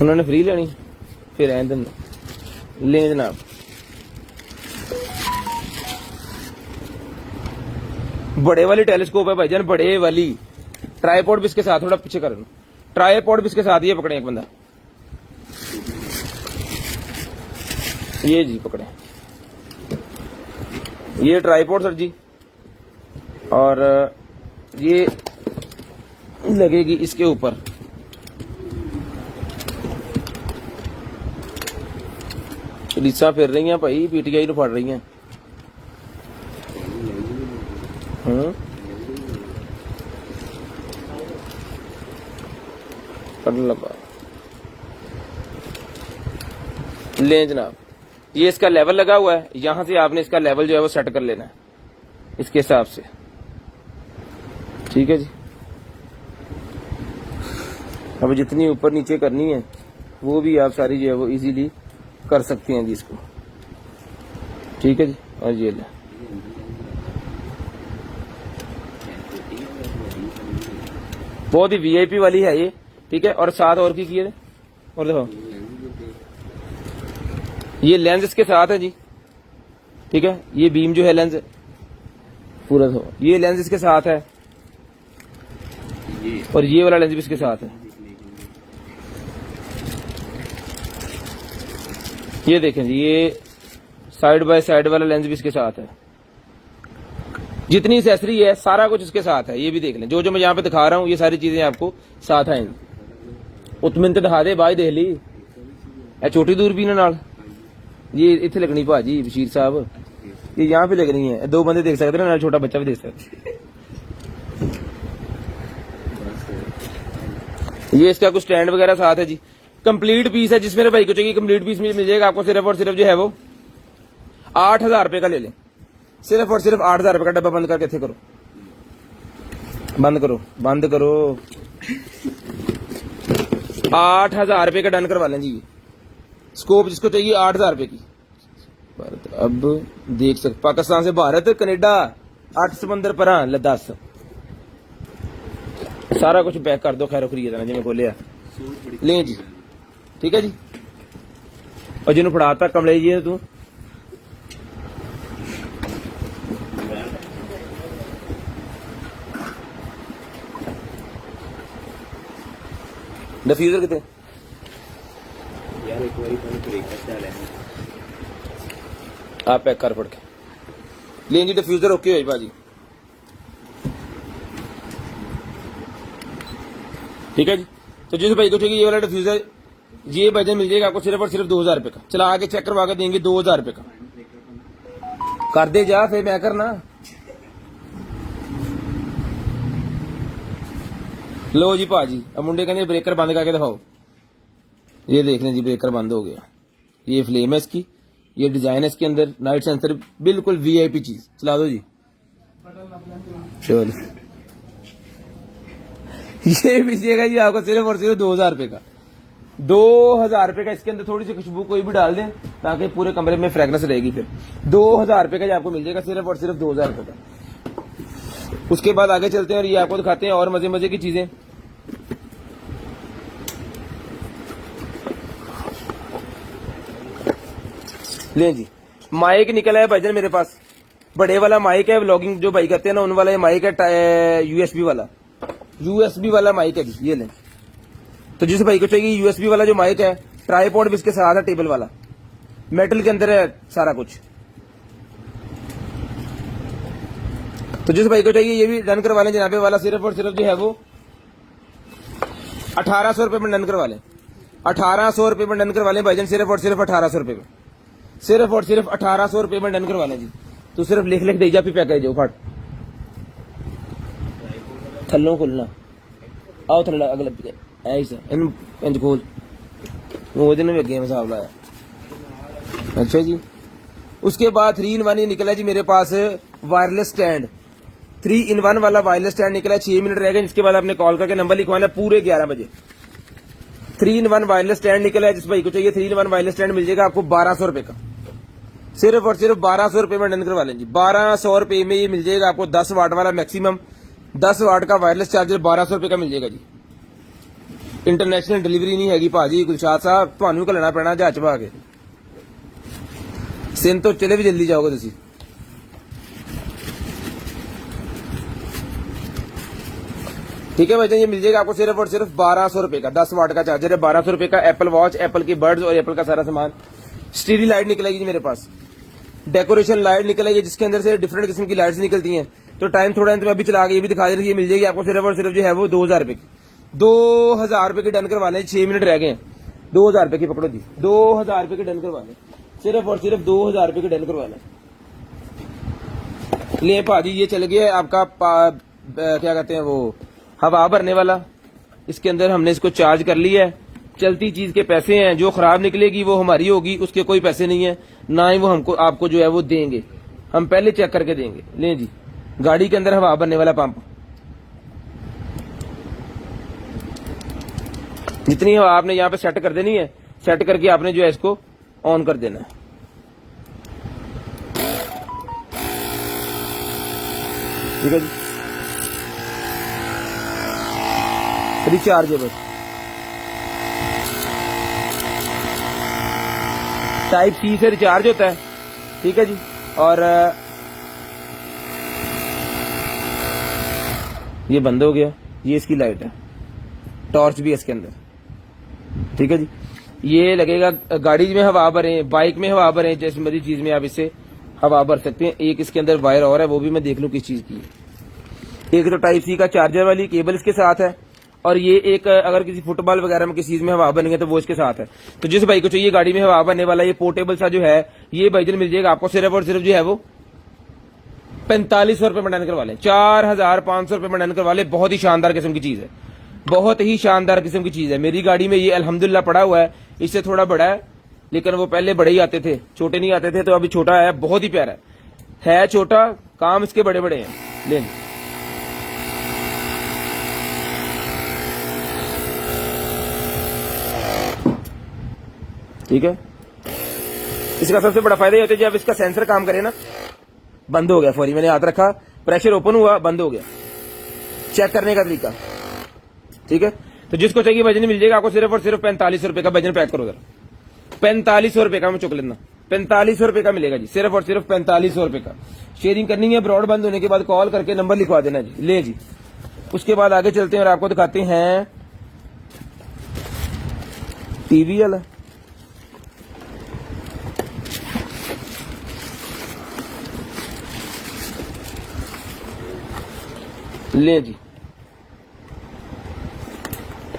S1: उन्होंने फ्री लेनी, फिर आए दिन ले जनाब। बड़े वाली टेलीस्कोप है भाईजान, बड़े वाली। ट्राईपॉड भी इसके साथ, थोड़ा पीछे कर, ट्राईपॉड भी इसके साथ ही पकड़े एक बंदा। ये जी पकड़े, ये ट्राईपॉड सर जी, और ये लगेगी इसके ऊपर। रिसा फिर रही हैं भाई, पीटीआई तो फड़ रही हैं। ले जनाब, ये इसका लेवल लगा हुआ है, यहां से आपने इसका लेवल जो है वो सेट कर लेना है इसके हिसाब से। ठीक है जी, अब जितनी ऊपर नीचे करनी है वो भी आप सारी जो है वो इजीली कर सकती हैं जी इसको। ठीक है जी, और ये ले बहुत ही वीआईपी वाली है ये, ठीक है। और साथ और की है, और देखो ये लेंस इसके साथ है जी, ठीक है। ये बीम जो है लेंस पूरा, देखो ये लेंस इसके साथ है, और ये वाला लेंस भी इसके साथ है। ये देखें जी, ये साइड बाय साइड वाला लेंस भी इसके साथ है। जितनी एक्सेसरी है सारा कुछ इसके साथ है। ये भी देख लें, जो जो मैं यहाँ पे दिखा रहा हूँ ये सारी चीजें आपको साथ आएंगी। उत्मिन तो दिखा दे बाई, देख ली ए छोटी दूरबीन नाल, ये इतने लगनी भाजी बशीर साहब, ये यहाँ पे लगनी है। दो बंदे देख सकते हैं ना, छोटा बच्चा भी देख सकता है। ये इसका कुछ स्टैंड वगैरह साथ है जी। कंप्लीट पीस है, जिस मेरे भाई को चाहिए कंप्लीट पीस मिल जाएगा आपको। सिर्फ और सिर्फ जो है वो 8,000 रुपए का ले लें। सिर्फ और सिर्फ 8,000 रुपए का डब्बा बंद करके थे करो, बंद करो, बंद करो। 8,000 रुपए का डन करवा लें जी। स्कोप जिसको चाहिए 8,000 रुपए की। भारत अब देख सकते, पाकिस्तान से भारत, कनेडा 8 समंदर पर 10 सारा कुछ पैक कर दो। खैर खरीद जिन्हें खोलिया ले जी, ठीक है जी। और जिन्होंने फड़ाता कमले जी तू डिफ्यूजर कितने यार, एक बार आप पैक कर पड़ के ले जी। डिफ्यूजर ओके हो भाजी, ठीक है जी। तो जिस भाई को चाहिए ये वाला डिफ्यूजर, ये वजन मिल जाएगा आपको सिर्फ और सिर्फ 2,000 रुपए का। चला आगे चेक करवा के देंगे 2,000 रुपए का। कर दे जा फिर मैं करना। लो जी भाजी, अब मुंडे कहने ब्रेकर बंद करके दिखाओ। ये देख लें जी, ब्रेकर बंद हो गया। ये फ्लेम है इसकी, ये डिजाइन है इसके अंदर, नाइट सेंसर, बिल्कुल वीआईपी चीज। चला दो जी, चलो। ये मिलेगा जी आपको सिर्फ और सिर्फ 2,000 रुपए का। 2,000 रुपए का। इसके अंदर थोड़ी सी खुशबू कोई भी डाल दें ताकि पूरे कमरे में फ्रेगनेंस रहेगी। फिर 2,000 रुपए का जी आपको मिल जाएगा, सिर्फ और सिर्फ 2,000 रुपए का। उसके बाद आगे चलते हैं और ये आपको दिखाते हैं और मजे मजे की चीजें। ले जी, माइक निकला है भाईजान मेरे पास, बड़े वाला माइक है। व्लॉगिंग जो भाई करते हैं ना उन वाला ये माइक है, यूएसबी वाला, यूएसबी वाला माइक है जी। ये लें, तो जिस भाई को चाहिए यूएसबी वाला जो माइक है, ट्राइपॉड भी इसके साथ है, टेबल वाला, मेटल के अंदर है सारा कुछ। तो जिस भाई को चाहिए ये भी डन करवा लें जनाबे वाला। सिर्फ और सिर्फ जो है वो 1,800 रुपए में डन करवा लें। 1,800 रुपए में डन करवा लें भाईजान, सिर्फ और सिर्फ 1,800 रुपए में। सिर्फ और सिर्फ 1,800 रुपए में डन करवा लें जी। तो सिर्फ लिख लिख दे जा भी पैक जाओ फट थल्लों खुलना आओ थल्ला अगले ऐसा इंज खोल वो दिन में गेम साहब लाया। अच्छा जी, उसके बाद 3 in 1 ये निकला जी मेरे पास वायरलेस स्टैंड। 3 in 1 वाला वायरलेस स्टैंड निकला। 6 मिनट रह गए, इसके बाद आपने कॉल करके नंबर लिखवाना पूरे 11 बजे। 3 in 1 वायरलेस स्टैंड निकला है। जिस भाई को चाहिए 3 in 1 वायरलेस स्टैंड मिल जाएगा आपको 1,200 रुपए का। सिर्फ और सिर्फ 1,200 रुपए में डन करवा लें जी। 1,200 रुपए में ये मिल जाएगा आपको 10 वाट वाला मैक्सिमम 10 वाट का वायरलेस चार्जर 1,200 रुपए का मिल जाएगा जी। इंटरनेशनल डिलीवरी नहीं हैगी भाजी गुलशाद साहब, ਤੁਹਾਨੂੰ ਘੱਲਣਾ ਪੈਣਾ ਜਹਾਜ਼ ਪਾ ਕੇ। सिंध तो चले भी जल्दी जाओगे तुसी। ठीक है भाई, ये मिल जाएगा आपको सिर्फ और सिर्फ 1,200 रुपए का। 10 वाट का चार्जर है, 1,200 रुपए का। एप्पल वॉच, एप्पल की बर्ड्स और एप्पल का सारा सामान। स्टीरी लाइट निकलेगी जी मेरे पास, डेकोरेशन लाइट निकलेगी जिसके अंदर से डिफरेंट किस्म की लाइट्स निकलती हैं। तो टाइम थोड़ा मैं अभी चला के ये भी दिखा दे रही है, मिल जाएगी आपको सिर्फ और सिर्फ जो है वो 2,000 रुपए की। 2,000 रुपए की डन करवा लें। 6 मिनट रह गए, 2,000 रुपए की पकड़ो जी। 2,000 रुपए की डन करवा लें, सिर्फ और सिर्फ 2,000 रुपए की डन करवा लें। ले भाजी, ये चल गया है आपका क्या कहते हैं वो हवा भरने वाला। इसके अंदर हमने इसको चार्ज कर लिया है। चलती चीज के पैसे हैं, जो खराब निकलेगी वो हमारी होगी, उसके कोई पैसे नहीं है, ना ही वो हमको आपको जो है वो देंगे, हम पहले चेक करके देंगे। ले जी, गाड़ी के अंदर हवा भरने वाला पंप। जितनी हवा आपने यहाँ पे सेट कर देनी है, सेट करके आपने जो है इसको ऑन कर देना है। ठीक है जी, रिचार्जेबल, टाइप सी से रिचार्ज होता है, ठीक है जी। और ये बंद हो गया, ये इसकी लाइट है, टॉर्च भी है इसके अंदर, ठीक है जी। ये लगेगा, गाड़ी में हवा भरें, बाइक में हवा भरें, जैसे मेरी चीज में आप इससे हवा भर सकते हैं। एक इसके अंदर वायर और है, वो भी मैं देख लूं किस चीज की है। एक तो टाइप सी का चार्जर वाली केबल इसके साथ है, और ये एक अगर किसी फुटबॉल वगैरह में किसी चीज में हवा बनेंगे तो वो इसके साथ है। तो जिस भाई को चाहिए गाड़ी में हवा बनने वाला ये पोर्टेबल सा जो है, ये भाईजन मिल जाएगा आपको सिर्फ और सिर्फ जो है वो 4500 रुपए में डन करवा लें, 4500 रुपए में डन करवा लें। बहुत ही शानदार किस्म की चीज है, बहुत ही शानदार किस्म की चीज है। मेरी गाड़ी में ये अल्हम्दुलिल्लाह पड़ा हुआ है, इससे थोड़ा बड़ा है, लेकिन वो पहले बड़े ही आते थे, छोटे नहीं आते थे, तो अभी छोटा है। बहुत ही प्यारा है छोटा, काम इसके बड़े बड़े हैं। लें ठीक है। इसका सबसे बड़ा फायदा ये होता है जब इसका सेंसर काम करे ना, बंद हो गया फौरी, मैंने हाथ रखा, प्रेशर ओपन हुआ, बंद हो गया, चेक करने का तरीका, ठीक है। तो जिसको चाहिए वजन मिल जाएगा आपको सिर्फ और सिर्फ 4500 रुपए का। वजन पैक करो जरा, 4500 रुपए का, मैं चुक लेना, 4500 रुपए का मिलेगा जी, सिर्फ और सिर्फ 4500 रुपए का। शेयरिंग करनी है, ब्रॉड बंद होने के बाद कॉल करके नंबर लिखवा देना जी। ले जी, उसके बाद आगे चलते हैं और आपको दिखाते हैं टीवी वाला। ले जी,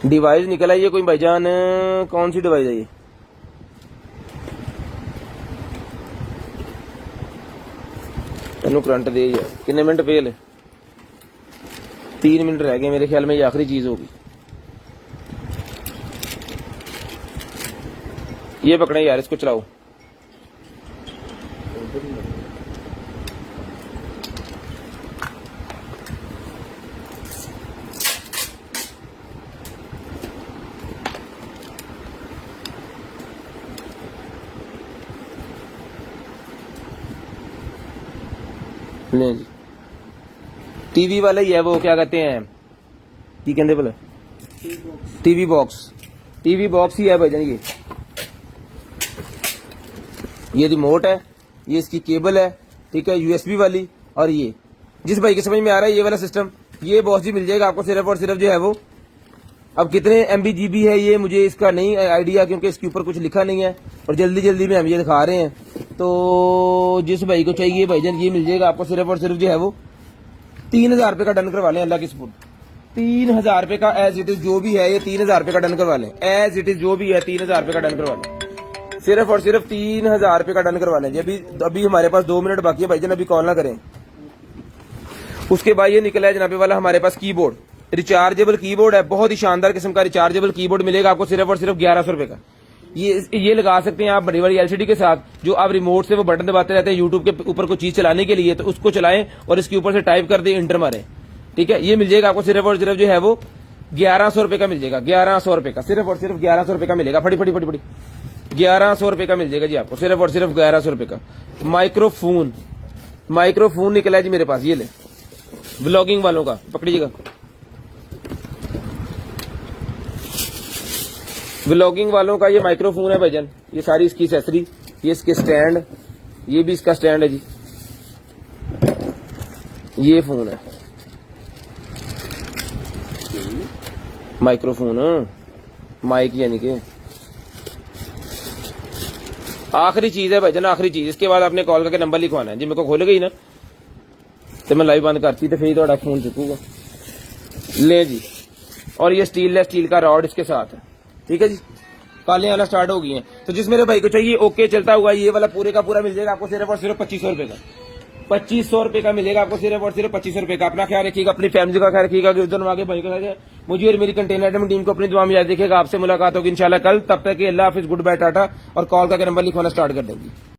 S1: डिवाइस निकला, ये कोई भाईजान कौन सी डिवाइस है ये? तेन करंट दे यार, कितने मिनट फेल है? 3 मिनट रह गए, मेरे ख्याल में ये आखिरी चीज होगी। ये पकड़े यार, इसको चलाओ। ले जी, टीवी वाला ही है वो, क्या कहते हैं, की कहते बोले, टीवी बॉक्स, टीवी बॉक्स ही है भाईजान। ये रिमोट है, ये इसकी केबल है, ठीक है, यूएसबी वाली। और ये जिस भाई के समझ में आ रहा है ये वाला सिस्टम, ये बॉक्स ही मिल जाएगा आपको सिर्फ और सिर्फ जो है वो। अब कितने MB GB है ये मुझे इसका नहीं आइडिया, क्योंकि इसके ऊपर कुछ लिखा नहीं है और जल्दी जल्दी में हम ये दिखा रहे हैं। तो जिस भाई को चाहिए भाईजान ये मिल जाएगा आपको सिर्फ और सिर्फ जो है वो 3000 रुपए का डन करवा लें, अल्लाह की सपोर्ट। 3000 रुपए का एज इट इज जो भी है, ये 3000 रुपए का डन करवा लें, एज इट इज जो भी है 3000 रुपए का डन करवा लें, सिर्फ और सिर्फ 3000 रुपए का डन करवा लें। अभी हमारे पास 2 मिनट बाकी है भाईजान, अभी कॉल ना करें। उसके बाद ये निकला है जनाबे वाला हमारे पास कीबोर्ड, रिचार्जेबल कीबोर्ड है, बहुत ही शानदार किस्म का रिचार्जेबल कीबोर्ड मिलेगा आपको सिर्फ और सिर्फ 1100 रुपए का। ये लगा सकते हैं आप बड़ी बड़ी LCD के साथ, जो आप रिमोट से वो बटन दबाते रहते हैं यूट्यूब के ऊपर कोई चीज चलाने के लिए, तो उसको चलाएं और इसके ऊपर से टाइप कर दें, इंटर मारें, ठीक है। ये मिल जाएगा आपको सिर्फ और सिर्फ जो है वो 1100 रुपए का मिल जाएगा, 1100 रुपए का, सिर्फ और सिर्फ 1100 रुपए का मिलेगा। फटी 1100 रुपए का मिल जाएगा जी आपको, सिर्फ और सिर्फ 1100 रुपए का। माइक्रोफोन निकला है जी मेरे पास, ये ले, व्लॉगिंग वालों का, पकड़िएगा, व्लॉगिंग वालों का ये माइक्रोफोन है भाईजान। ये सारी इसकी एक्सेसरी, ये इसके स्टैंड, ये भी इसका स्टैंड है जी। ये फोन है माइक्रोफोन, माइक यानी कि आखिरी चीज है भाईजान, आखिरी चीज। इसके बाद आपने कॉल करके नंबर लिखवाना है जी। मेरे को खोल गई ना तो मैं लाइव बंद करती तो फिर थोड़ा फोन चुकूंगा। ले जी, और ये स्टील का रॉड इसके साथ है, ठीक है जी। काले वाला स्टार्ट हो गई है, तो जिस मेरे भाई को चाहिए ओके चलता हुआ ये वाला पूरे का पूरा मिल जाएगा आपको सिर्फ और सिर्फ 2500 रुपए का। 2500 रुपए का मिलेगा आपको सिर्फ और सिर्फ 2500 रुपए का। अपना ख्याल रखिएगा, अपनी फैमिली का ख्याल रखिएगा, गिरदन आगे भाई का, मुझे और मेरी कंटेनर आइटम टीम को अपनी दुआ में याद रखिएगा। आपसे मुलाकात होगी इंशाल्लाह कल, तब तक के अल्लाह हाफिज, गुड बाय, टाटा। और कॉल करके नंबर लिखवाना स्टार्ट कर देंगे।